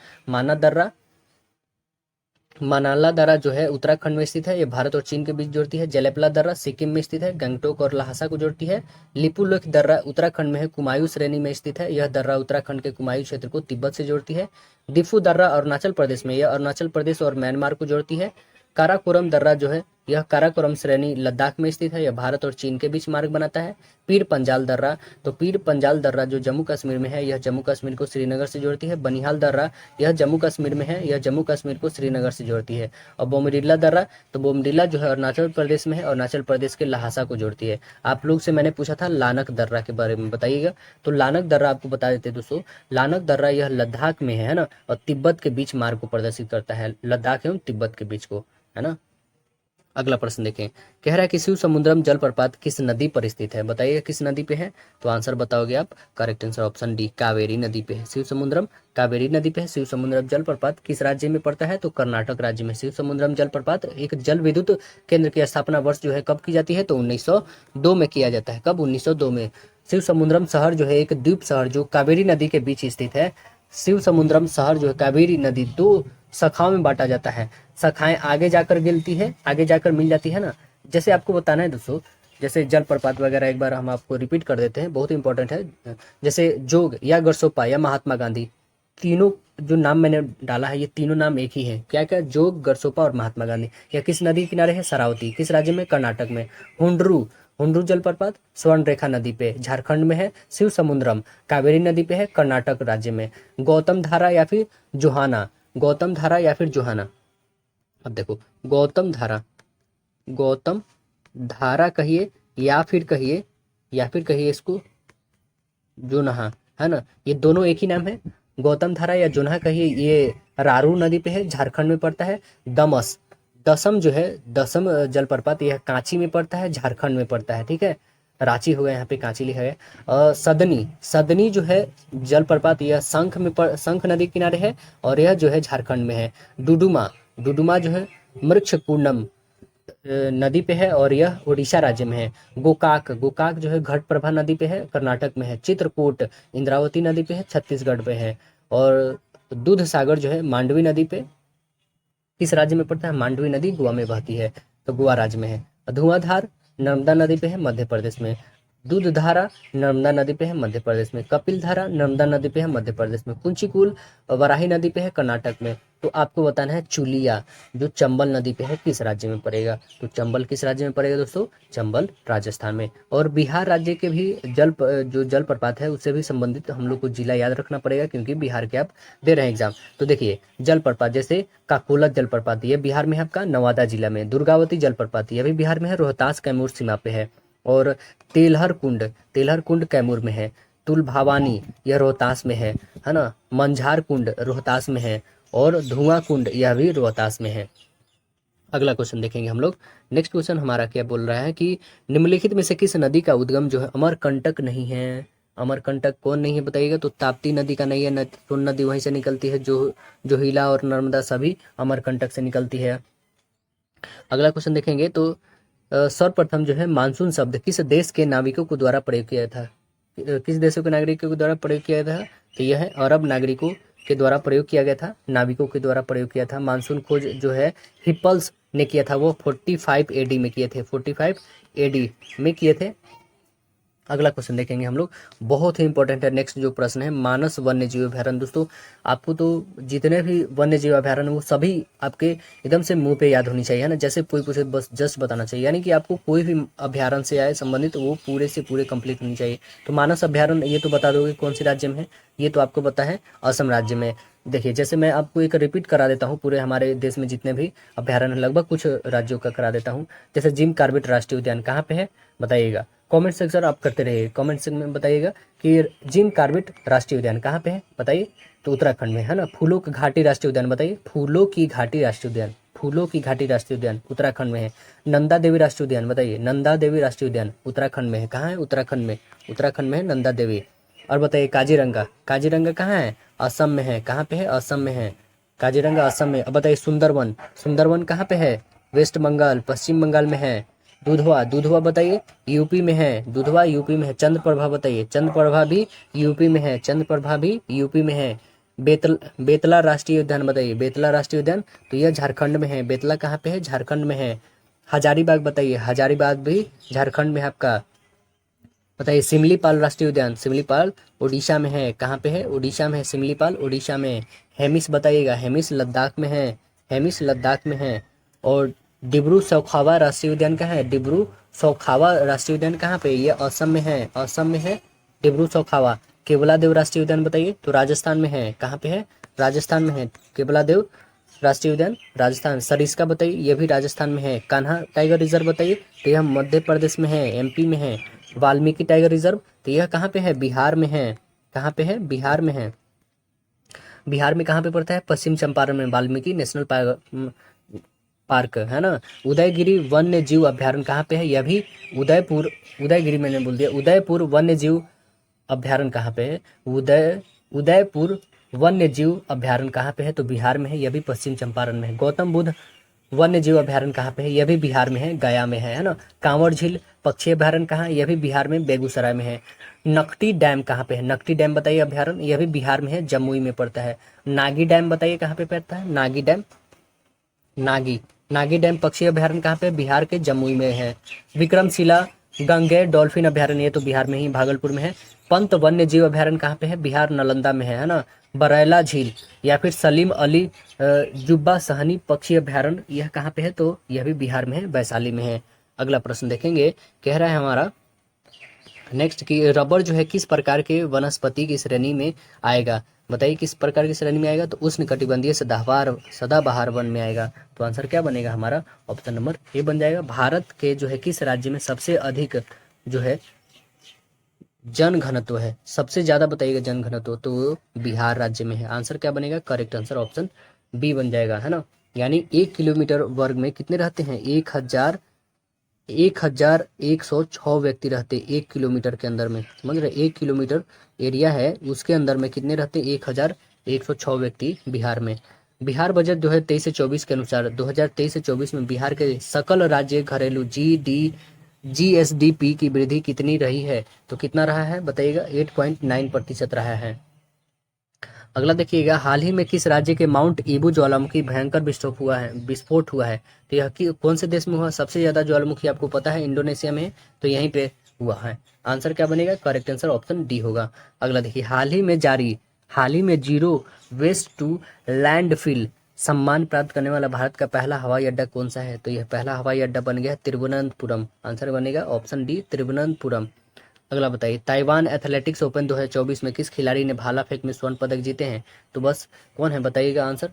मानाला दर्रा जो है उत्तराखंड में स्थित है, ये भारत और चीन के बीच जोड़ती है। जलेपला दर्रा सिक्किम में स्थित है, गंगटोक और लहासा को जोड़ती है। लिपुलेख दर्रा उत्तराखंड में है, कुमायूं श्रेणी में स्थित है, यह दर्रा उत्तराखंड के कुमायूं क्षेत्र को तिब्बत से जोड़ती है। दिफू दर्रा अरुणाचल प्रदेश में, यह अरुणाचल प्रदेश और म्यांमार को जोड़ती है। काराकोरम दर्रा जो है यह काराकोरम श्रेणी लद्दाख में स्थित है, यह भारत और चीन के बीच मार्ग बनाता है। पीर पंजाल दर्रा, तो पीर पंजाल दर्रा जो जम्मू कश्मीर में है, यह जम्मू कश्मीर को श्रीनगर से जोड़ती है। बनिहाल दर्रा यह जम्मू कश्मीर में है, यह जम्मू कश्मीर को श्रीनगर से जोड़ती है। और बोमडिला दर्रा, तो बोमडिला जो है अरुणाचल प्रदेश में है, अरुणाचल प्रदेश के लहासा को जोड़ती है। आप लोग से मैंने पूछा था लानक दर्रा के बारे में बताइएगा, तो लानक दर्रा आपको बता देते दोस्तों। लानक दर्रा यह लद्दाख में है ना, और तिब्बत के बीच मार्ग को प्रदर्शित करता है, लद्दाख एवं तिब्बत के बीच को, है ना। अगला प्रश्न देखें, कह रहा है कि शिव समुद्रम जलप्रपात किस नदी पर स्थित है? बताइए किस नदी पे है? तो आंसर बताओगे आप, correct answer option D, Kaveri नदी पे है शिव समुद्रम। कावेरी नदी पे है शिव समुद्रम जलप्रपात। किस राज्य में पड़ता है? तो कर्नाटक राज्य में शिव समुद्रम जलप्रपात। एक जल विद्युत केंद्र की स्थापना वर्ष जो है कब की जाती है? तो 1902 में किया जाता है। कब? 1902 में। शिव समुद्रम शहर जो है एक द्वीप शहर जो कावेरी नदी के बीच स्थित है। शिव समुद्रम शहर जो है कावेरी नदी 2 शाखाओं में बांटा जाता है। शाखाएं आगे जाकर गिरती है, आगे जाकर मिल जाती है ना। जैसे आपको बताना है दोस्तों, जैसे जलप्रपात वगैरह एक बार हम आपको रिपीट कर देते हैं, बहुत इंपॉर्टेंट है। जैसे जोग या गरसोपा या महात्मा गांधी, तीनों जो नाम मैंने डाला है ये तीनों नाम एक ही है। क्या क्या? जोग, गरसोपा और महात्मा गांधी। यह किस नदी के किनारे है? शरावती। किस राज्य में? कर्नाटक में। हुंडरू, हुंडरू जलप्रपात स्वर्ण रेखा नदी पे झारखंड में है। शिव समुद्रम कावेरी नदी पे है, कर्नाटक राज्य में। गौतम धारा या फिर जोहाना, गौतम धारा या फिर जोहाना। अब देखो, गौतम धारा, गौतम धारा कहिए या फिर कहिए इसको जोनहा, है ना। ये दोनों एक ही नाम है, गौतम धारा या जोनहा कहिए। ये रारू नदी पे है, झारखंड में पड़ता है। दमस, दसम जो है दसम जलप्रपात यह कांची में पड़ता है, झारखंड में पड़ता है। ठीक है, रांची हो गया, यहाँ पे कांची लिखा है। सदनी, सदनी जो है जलप्रपात यह शंख नदी किनारे है और यह जो है झारखंड में है। डुडुमा, डुडुमा जो है मृक्षकुंडम नदी पे है और यह उड़ीसा राज्य में है। गोकाक, गोकाक जो है घटप्रभा नदी पे है, कर्नाटक में है। चित्रकूट इंद्रावती नदी पे है, छत्तीसगढ़ पे है। और दूध सागर जो है मांडवी नदी पे किस राज्य में पड़ता है? मांडवी नदी गोवा में बहती है, तो गोवा राज्य में है। धुआंधार नर्मदा नदी पे है, मध्य प्रदेश में। दूध धारा नर्मदा नदी पे है, मध्य प्रदेश में। कपिल धारा नर्मदा नदी पे है, मध्य प्रदेश में। कुंचिकुल वराही नदी पे है, कर्नाटक में। तो आपको बताना है चुलिया जो चंबल नदी पे है किस राज्य में पड़ेगा? तो चंबल किस राज्य में पड़ेगा दोस्तों? चंबल राजस्थान में। और बिहार राज्य के भी जो जलप्रपात है उससे भी संबंधित हम लोग को जिला याद रखना पड़ेगा, क्योंकि बिहार के आप दे रहे हैं एग्जाम। तो देखिए जलप्रपात जैसे काकोला जलप्रपात ये बिहार में है आपका नवादा जिला में। दुर्गावती जलप्रपात यह भी बिहार में है, रोहतास कैमूर सीमा पे है। और तेलहर कुंड, तेलहर कुंड कैमूर में है। तुल भवानी यह रोहतास में है ना। मंझार कुंड रोहतास में है और धुआं कुंड यह भी रोहतास में है। अगला क्वेश्चन देखेंगे हम लोग। नेक्स्ट क्वेश्चन हमारा क्या बोल रहा है कि निम्नलिखित में से किस नदी का उद्गम जो है अमरकंटक नहीं है? अमरकंटक कौन नहीं है बताइएगा? तो ताप्ती नदी का नहीं है, सोन नदी वहीं से निकलती है, जो जोहिला और नर्मदा सभी अमरकंटक से निकलती है। अगला क्वेश्चन देखेंगे तो सर्वप्रथम जो है मानसून शब्द किस देश के नाविकों को द्वारा प्रयोग किया था? किस देशों के नागरिकों के द्वारा प्रयोग किया था? तो यह है अरब नागरिकों के द्वारा प्रयोग किया गया था, नाविकों के द्वारा प्रयोग किया था। मानसून खोज जो है हिप्पल्स ने किया था, वो 45 एडी में किए थे, 45 एडी में किए थे। अगला क्वेश्चन देखेंगे हम लोग, बहुत ही इंपॉर्टेंट है। नेक्स्ट जो प्रश्न है, मानस वन्य जीव अभ्यारण्य। दोस्तों आपको तो जितने भी वन्य जीव अभ्यारण्य वो सभी आपके एकदम से मुंह पे याद होनी चाहिए, है ना। जैसे कोई पूछे बस जस्ट बताना चाहिए, यानी कि आपको कोई भी अभ्यारण्य से आए संबंधित वो पूरे से पूरे कंप्लीट होनी चाहिए। तो मानस अभ्यारण्य ये तो बता दोगे कौन सी राज्य में है, ये तो आपको पता है असम राज्य में। देखिए जैसे मैं आपको एक रिपीट करा देता हूँ, पूरे हमारे देश में जितने भी अभ्यारण्य लगभग कुछ राज्यों का करा देता हूँ। जैसे जिम कॉर्बेट राष्ट्रीय उद्यान कहाँ पे है बताइएगा, कमेंट सेक्शन आप करते रहिए, कमेंट सेक्शन में बताइएगा कि जिम कॉर्बेट राष्ट्रीय उद्यान कहाँ पे है बताइए। तो उत्तराखंड में है ना। फूलों की घाटी राष्ट्रीय उद्यान बताइए, फूलों की घाटी राष्ट्रीय उद्यान, फूलों की घाटी राष्ट्रीय उद्यान उत्तराखंड में है। नंदा देवी राष्ट्रीय उद्यान बताइए, नंदा देवी राष्ट्रीय उद्यान उत्तराखंड में है। कहाँ है? उत्तराखंड में, उत्तराखंड में है नंदा देवी। और बताइए काजीरंगा, काजीरंगा कहाँ है? असम में है। कहाँ पे है? असम में है काजीरंगा, असम में। अब बताइए सुंदरवन, सुंदरवन कहाँ पे है? वेस्ट बंगाल, पश्चिम बंगाल में है। दुधवा, दुधवा बताइए यूपी में है, दुधवा यूपी में है। चंद्रप्रभा बताइए, चंद्रप्रभा भी यूपी में है, चंद्रप्रभा भी यूपी में है। बेतला राष्ट्रीय उद्यान बताइए, बेतला राष्ट्रीय उद्यान तो यह झारखंड में है। बेतला कहाँ पे है? झारखंड में है। हजारीबाग बताइए, हजारीबाग भी झारखंड में है आपका। बताइए सिमलीपाल राष्ट्रीय उद्यान, सिमलीपाल उड़ीसा में है। कहाँ पे है? उड़ीसा में है सिमलीपाल, उड़ीसा में। हेमिस बताइएगा, हेमिस लद्दाख में है, हेमिस लद्दाख में है। और डिब्रू सौखावा राष्ट्रीय उद्यान कहाँ है? डिब्रू सौखावा राष्ट्रीय उद्यान कहाँ पे? ये असम में है, असम में है डिब्रू सौखावा। केवलादेव राष्ट्रीय उद्यान बताइए, तो राजस्थान में है। कहाँ पे है? राजस्थान में है केवलादेव राष्ट्रीय उद्यान, राजस्थान। सरिस्का बताइए, ये भी राजस्थान में है। कान्हा टाइगर रिजर्व बताइए, तो यह मध्य प्रदेश में है, एमपी में है। वाल्मीकि टाइगर रिजर्व तो यह कहाँ पे है? बिहार में है। कहाँ पे है? बिहार में है। बिहार में कहाँ पे पड़ता है? पश्चिम चंपारण में वाल्मीकि नेशनल पार्क है ना। उदयगिरी वन्य जीव अभ्यारण्य कहाँ पे है? यह भी उदयपुर, उदयगिरी मैंने बोल दिया, उदयपुर वन्य जीव अभ्यारण्य कहाँ पे है? उदयपुर वन्य जीव अभ्यारण्य कहाँ पे है? तो बिहार में है, यह भी पश्चिम चंपारण में है। गौतम बुद्ध वन्य जीव अभ्यारण्य कहाँ पे है? यह भी बिहार में है, गया में है ना। कांवड़ झील पक्षी अभ्यारण्य कहाँ है? यह भी बिहार में, बेगूसराय में है। नकटी डैम कहाँ पे है? नकटी डैम बताइए अभ्यारण्य, यह भी बिहार में है, जमुई में पड़ता है। नागी डैम बताइए कहाँ पे पड़ता है? नागी डैम, नागी, नागी डैम पक्षी अभ्यारण्य कहाँ पे? बिहार के जमुई में है। विक्रमशिला गंगेर डॉल्फिन अभ्यारण्य, ये तो बिहार में ही, भागलपुर में है। पंत वन्य जीव अभ्यारण्य कहाँ पे है? बिहार, नालंदा में है ना। बरैला झील या फिर सलीम अली जुब्बा सहनी पक्षी अभ्यारण्य, यह कहाँ पे है? तो यह भी बिहार में है, वैशाली में है। अगला प्रश्न देखेंगे, कह रहा है हमारा नेक्स्ट कि रबर जो है किस प्रकार के वनस्पति की श्रेणी में आएगा बताइए, किस प्रकार की श्रेणी में आएगा? तो उष्णकटिबंधीय सदाबहार वन में आएगा। तो आंसर क्या बनेगा हमारा? ऑप्शन नंबर ए बन जाएगा। भारत के जो है किस राज्य में सबसे अधिक जो है जन घनत्व है, सबसे ज्यादा बताइएगा जन घनत्व, तो वो बिहार राज्य में है। आंसर क्या बनेगा? करेक्ट आंसर ऑप्शन बी बन जाएगा, है ना। यानी 1 किलोमीटर वर्ग में कितने रहते हैं? 1106 व्यक्ति रहते 1 किलोमीटर के अंदर में, समझ रहे? 1 किलोमीटर एरिया है, उसके अंदर में कितने रहते? 1106 व्यक्ति बिहार में। बिहार बजट जो है 23 से 24 के अनुसार 2023 से 24 में बिहार के सकल राज्य घरेलू GSDP की वृद्धि कितनी रही है? तो कितना रहा है बताइएगा? 8.9% रहा है। अगला देखिएगा, हाल ही में किस राज्य के माउंट ईबू ज्वालामुखी भयंकर विस्फोट हुआ है? तो यह कौन से देश में हुआ? सबसे ज्यादा ज्वालामुखी आपको पता है इंडोनेशिया में, तो यहीं पे हुआ है। आंसर क्या बनेगा? करेक्ट आंसर ऑप्शन डी होगा। अगला देखिए, हाल ही में जीरो वेस्ट टू लैंडफिल सम्मान प्राप्त करने वाला भारत का पहला हवाई अड्डा कौन सा है? तो यह पहला हवाई अड्डा बन गया तिरुवनंतपुरम। आंसर बनेगा ऑप्शन डी, तिरुवनंतपुरम। अगला बताइए, ताइवान एथलेटिक्स ओपन 2024 में किस खिलाड़ी ने भाला फेंक में स्वर्ण पदक जीते हैं? तो बस कौन है बताइएगा आंसर?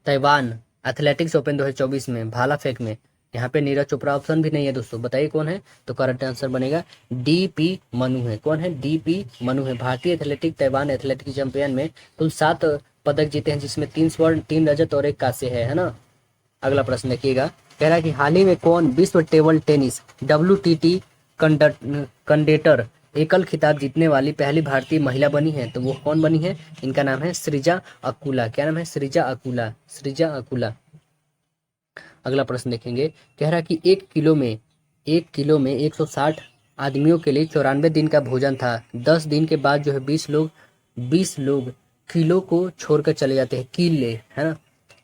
ताइवान एथलेटिक्स ओपन 2024 में भाला फेंक में, यहाँ पे नीरज चोपड़ा ऑप्शन भी नहीं है दोस्तों, बताइए कौन है? तो करेक्ट आंसर बनेगा DP मनु है। कौन है? DP मनु है। भारतीय एथलेटिक ताइवान एथलेटिक चैंपियन में कुल 7 पदक जीते हैं, जिसमें 3 स्वर्ण, 3 रजत और 1 कांस्य है ना। अगला प्रश्न देखिएगा, कह रहा है कि हाल ही में कौन विश्व टेबल टेनिस WTT कंडेटर एकल खिताब जीतने वाली पहली भारतीय महिला बनी है? तो वो कौन बनी है? इनका नाम है सृजा अकुला। क्या नाम है? सृजा अकुला, सृजा अकुला। अगला प्रश्न देखेंगे, कह रहा है कि 1 किलो में 160 आदमियों के लिए 94 दिन का भोजन था। 10 दिन के बाद जो है 20 लोग किलो को छोड़कर चले जाते हैं। किले, है ना।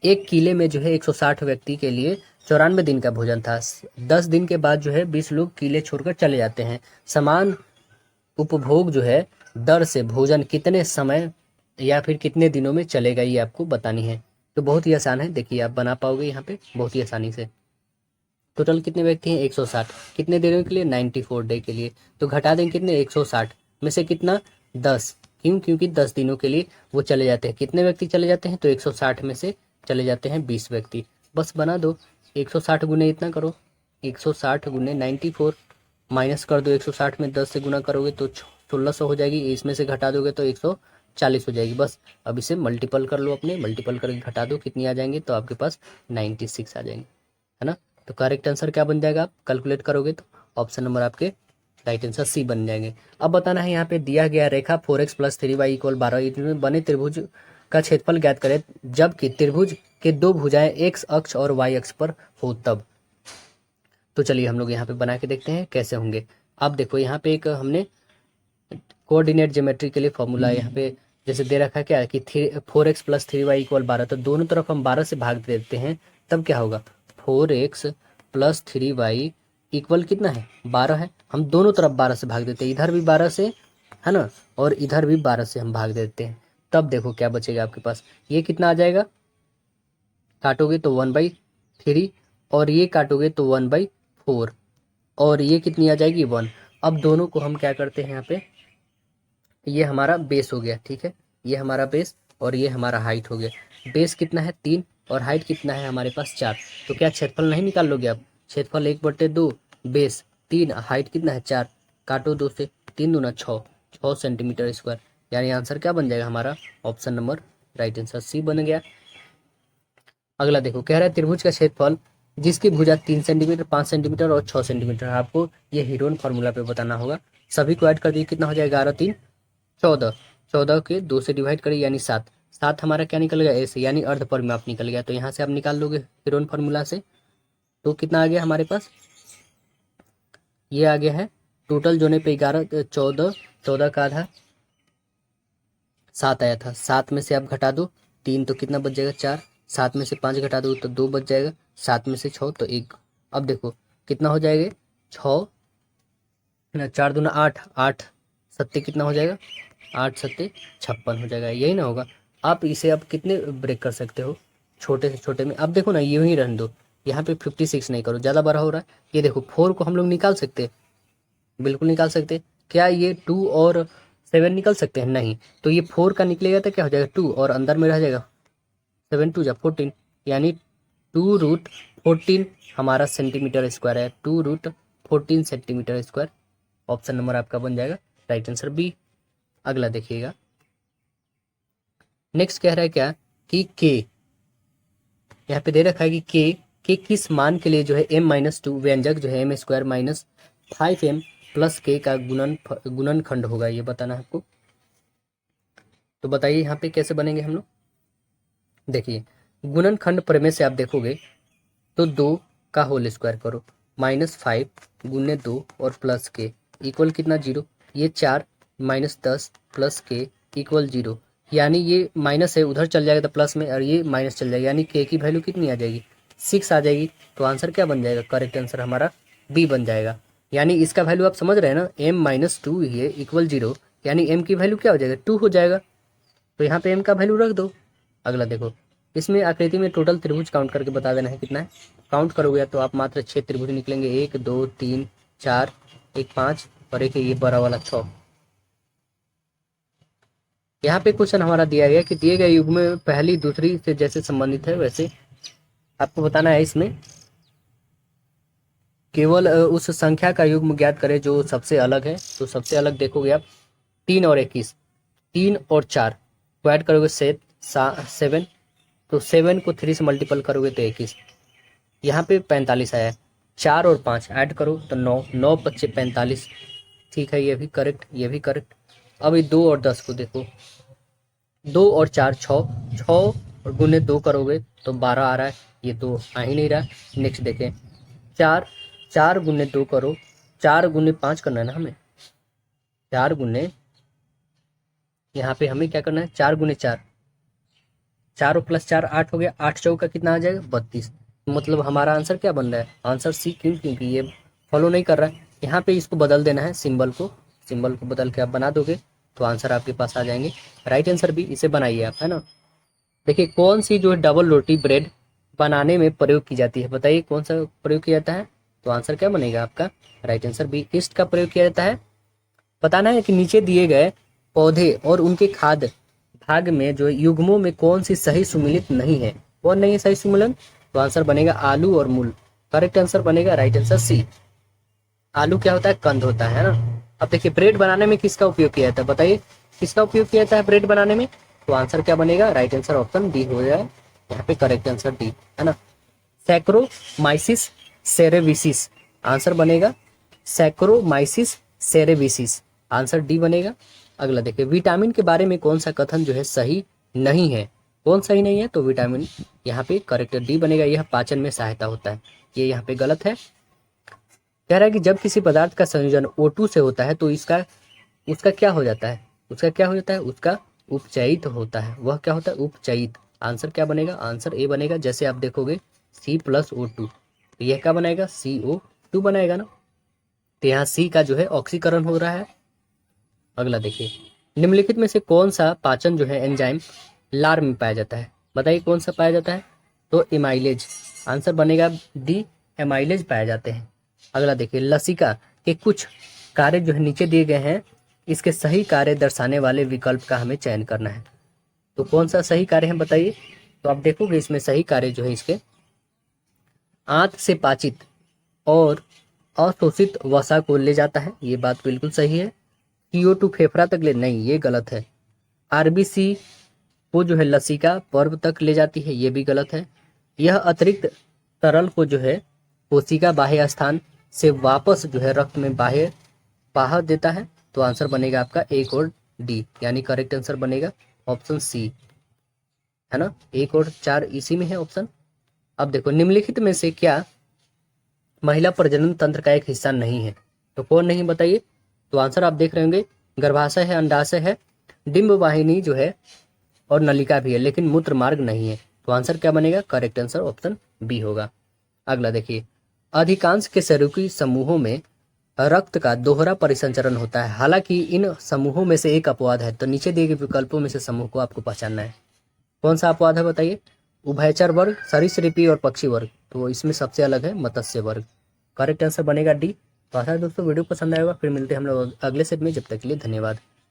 एक किले में जो है 160 व्यक्ति के लिए 94 दिन का भोजन था। 10 दिन के बाद जो है 20 लोग किले छोड़कर चले जाते हैं। समान उपभोग जो है दर से भोजन कितने समय या फिर कितने दिनों में चलेगा, ये आपको बतानी है। तो बहुत ही आसान है, देखिए आप बना पाओगे यहाँ पे बहुत ही आसानी से। टोटल कितने व्यक्ति हैं 160, कितने दिनों के लिए 94 डे के लिए। तो घटा देंगे कितने 160 में से कितना 10, क्यों, क्योंकि 10 दिनों के लिए वो चले जाते हैं। कितने व्यक्ति चले जाते हैं, तो 160 में से चले जाते हैं 20 व्यक्ति। बस बना दो, 160 गुने इतना करो, 160 गुने 94 माइनस कर दो 160 में 10 से गुना करोगे तो 1600 हो जाएगी। इसमें से घटा दोगे तो 140 हो जाएगी। बस अब इसे मल्टीपल कर लो, अपने मल्टीपल करके घटा दो, कितनी आ जाएंगे, तो आपके पास 96 आ जाएंगे, है ना। तो करेक्ट आंसर क्या बन जाएगा, आप कैलकुलेट करोगे तो ऑप्शन नंबर आपके राइट आंसर सी बन जाएंगे। अब बताना है यहाँ पे दिया गया रेखा 4x + 3y = 12 इसमें बने त्रिभुज का क्षेत्रफल ज्ञात करें जबकि त्रिभुज के दो भुजाएं x अक्ष और y अक्ष पर हो तब। तो चलिए हम लोग यहाँ पे बना के देखते हैं कैसे होंगे। अब देखो यहाँ पे एक हमने कोऑर्डिनेट ज्योमेट्री के लिए फॉर्मूला यहाँ पे जैसे दे रखा है क्या कि 4x + 3y = 12, तो दोनों तरफ हम 12 से भाग देते हैं, तब क्या होगा 4x + 3y = कितना है 12 है। हम दोनों तरफ 12 से भाग देते हैं, इधर भी 12 से, है ना, और इधर भी 12 से हम भाग देते हैं। तब देखो क्या बचेगा आपके पास, ये कितना आ जाएगा, काटोगे तो 1/3 और ये काटोगे तो 1/4 और ये कितनी आ जाएगी 1। अब दोनों को हम क्या करते हैं यहाँ पे, ये हमारा बेस हो गया, ठीक है, ये हमारा बेस और ये हमारा हाइट हो गया। बेस कितना है 3 और हाइट कितना है हमारे पास 4। तो क्या क्षेत्रफल नहीं निकाल लोगे आप, क्षेत्रफल 1/2, बेस 3, हाइट कितना है 4, काटो 2 से, 3 दूना 6 सेंटीमीटर स्क्वायर। यानी आंसर क्या बन जाएगा हमारा, option number right answer C बन गया। अगला देखो, कह रहा है त्रिभुज का क्षेत्रफल जिसकी भुजा 3 सेंटीमीटर, 5 सेंटीमीटर और 6 सेंटीमीटर है। आपको ये हीरोन फार्मूला पे बताना होगा। सभी को ऐड कर दिए, कितना हो जाएगा 11 3 14, 14 के 2 से डिवाइड करिए यानी 7, 7 हमारा क्या निकल गया ऐसे, यानी अर्ध परिमाप निकल गया। तो यहाँ से आप निकाल लोगे हीरोन फार्मूला से, तो कितना आ गया हमारे पास, ये आ गया है टोटल जोड़ने पे 11 14, 14 का आधा 7 आया था। 7 में से आप घटा दो 3 तो कितना बच जाएगा 4, 7 में से 5 घटा दो तो 2 बच जाएगा, 7 में से 6 तो 1। अब देखो कितना हो जाएगा 6 4 दूना 8, 8 सत्ते कितना हो जाएगा, 8 सत्ते 56 हो जाएगा, यही ना होगा। आप इसे अब कितने ब्रेक कर सकते हो, छोटे से छोटे में। अब देखो ना यूं ही रहने दो, यहाँ पे 56 नहीं करो, ज़्यादा बड़ा हो रहा है। ये देखो 4 को हम लोग निकाल सकते हैं, बिल्कुल निकाल सकते। क्या ये 2 और 7 निकल सकते हैं, नहीं। तो ये 4 का निकलेगा तो क्या हो जाएगा 2 और अंदर में रह जाएगा 7 2 14, यानी 2√14 हमारा सेंटीमीटर स्क्वायर है, 2√14 सेंटीमीटर स्क्वायर। ऑप्शन नंबर आपका बन जाएगा राइट आंसर बी। अगला देखिएगा, नेक्स्ट कह रहा है क्या कि के, यहाँ पे दे रखा है कि के किस मान के लिए जो है m-2 व्यंजक जो है m² - 5m + k का गुणनखंड होगा, ये बताना है आपको। तो बताइए यहाँ पे कैसे बनेंगे हम लोग। देखिए गुणनखंड प्रमेय से आप देखोगे तो 2 का होल स्क्वायर करो, -5 गुने 2 और प्लस के इक्वल कितना 0, ये 4 -10 प्लस के इक्वल 0, यानी ये माइनस है उधर चल जाएगा तो प्लस में, और ये माइनस चल जाएगा, यानी के की वैल्यू कितनी आ जाएगी 6 आ जाएगी। तो आंसर क्या बन जाएगा, करेक्ट आंसर हमारा बी बन जाएगा। यानी इसका वैल्यू आप समझ रहे हैं ना, m-2 ये इक्वल 0, यानी m की वैल्यू क्या हो जाएगा 2 हो जाएगा। तो यहाँ पे m का वैल्यू रख दो। अगला देखो, इसमें आकृति में टोटल त्रिभुज काउंट करके बता देना है कितना है। काउंट करोगे तो आप मात्र 6 त्रिभुज निकलेंगे, 1 2 3 4, एक 5 और एक ये बड़ा वाला 6। यहाँ पे क्वेश्चन हमारा दिया गया कि दिए गए युग में पहली दूसरी से जैसे संबंधित है वैसे आपको बताना है। इसमें केवल उस संख्या का युग्म ज्ञात करें जो सबसे अलग है। तो सबसे अलग देखोगे आप 3 और 21, 3 और 4 को ऐड करोगे 7, तो 7 को 3 से मल्टीपल करोगे तो 21, यहाँ पे 45 आया है। 4 और 5 ऐड करो तो 9, 9 × 5 = 45, ठीक है, ये भी करेक्ट, ये भी करेक्ट। अब ये 2 और 10 को देखो, 2 और 4 6, 6 और गुने 2 करोगे तो 12 आ रहा है, ये तो आ ही नहीं रहा। नेक्स्ट देखें, 4, 4 गुने 2 करो, 4 गुने 5 करना है ना हमें, 4 गुने, यहाँ पे हमें क्या करना है, 4 गुने 4, 4 प्लस 4 8 हो गया, 8 चौका कितना आ जाएगा 32। मतलब हमारा आंसर क्या बन रहा है, आंसर सी। क्यों? क्योंकि ये फॉलो नहीं कर रहा है। यहाँ पे इसको बदल देना है, सिंबल को बदल के आप बना दोगे तो आंसर आपके पास आ जाएंगे। राइट आंसर भी इसे बनाइए आप, है ना। देखिए कौन सी जो है डबल रोटी ब्रेड बनाने में प्रयोग की जाती है, बताइए कौन सा प्रयोग किया जाता है। तो आंसर क्या बनेगा आपका, राइट आंसर बी, ईस्ट का प्रयोग किया जाता है। बताना है कि नीचे दिए गए पौधे और उनके खाद्य भाग में जो युग्मों में कौन सी सही सुमिलित नहीं है, कौन नहीं है सही सुमिलन। तो आंसर बनेगा आलू और मूल। करेक्ट आंसर बनेगा राइट आंसर सी। आलू क्या होता है, कंद होता है ना। अब देखिए ब्रेड बनाने में किसका उपयोग किया जाता है, बताइए किसका उपयोग किया जाता है ब्रेड बनाने में। तो आंसर क्या बनेगा, राइट आंसर ऑप्शन डी हो जाए यहाँ पे, करेक्ट आंसर डी, है ना। सैक्रोमाइसिस सेरेविसिस, आंसर बनेगा सैक्रोमाइसिस सेरेविसिस, आंसर डी बनेगा। अगला देखिए, विटामिन के बारे में कौन सा कथन जो है सही नहीं है, कौन सही नहीं है। तो विटामिन यहाँ पे करेक्ट डी बनेगा, यह पाचन में सहायता होता है, ये यहाँ पे गलत है। कह रहा है कि जब किसी पदार्थ का संयोजन O2 से होता है तो उसका क्या हो जाता है, उसका उपचयित होता है। वह क्या होता है, उपचयित। आंसर क्या बनेगा, आंसर ए बनेगा। जैसे आप देखोगे C+O2, तो यह क्या बनाएगा, CO2 बनाएगा ना। तो यहाँ सी का जो है ऑक्सीकरण हो रहा है। अगला देखिए, निम्नलिखित में से कौन सा पाचन जो है एंजाइम लार में पाया जाता है, बताइए कौन सा पाया जाता है। तो एमाइलेज, आंसर बनेगा डी, एमाइलेज पाए जाते हैं। अगला देखिए, लसिका के कुछ कार्य जो है नीचे दिए गए हैं, इसके सही कार्य दर्शाने वाले विकल्प का हमें चयन करना है। तो कौन सा सही कार्य है बताइए। तो आप देखोगे इसमें सही कार्य जो है इसके, आंत से पाचित और अशोषित वसा को ले जाता है, ये बात बिल्कुल सही है। CO2 फेफड़ा तक ले, नहीं ये गलत है। RBC को जो है लसिका पर्व तक ले जाती है, ये भी गलत है। यह अतिरिक्त तरल को जो है कोशिका बाह्य स्थान से वापस जो है रक्त में बाहर देता है। तो आंसर बनेगा आपका एक और डी, यानी करेक्ट आंसर बनेगा ऑप्शन सी, है ना। 1 और 4 इसी में है ऑप्शन। अब देखो, निम्नलिखित में से क्या महिला प्रजनन तंत्र का एक हिस्सा नहीं है, तो कौन नहीं बताइए। तो आंसर आप देख रहे होंगे, गर्भाशय है, अंडाशय है, डिंब वाहिनी जो है और नलिका भी है, लेकिन मूत्र मार्ग नहीं है। तो आंसर क्या बनेगा, करेक्ट आंसर ऑप्शन बी होगा। अगला देखिए, अधिकांश के शरीर समूहों में रक्त का दोहरा परिसंचरण होता है, हालांकि इन समूहों में से एक अपवाद है। तो नीचे दिए गए विकल्पों में से समूह को आपको पहचानना है, कौन सा अपवाद है बताइए। उभयचर वर्ग, सरीसृपी और पक्षी वर्ग, तो इसमें सबसे अलग है मत्स्य वर्ग। करेक्ट आंसर बनेगा डी। तो आशा है दोस्तों वीडियो पसंद आएगा, फिर मिलते हैं हम लोग अगले सेट में, जब तक के लिए धन्यवाद।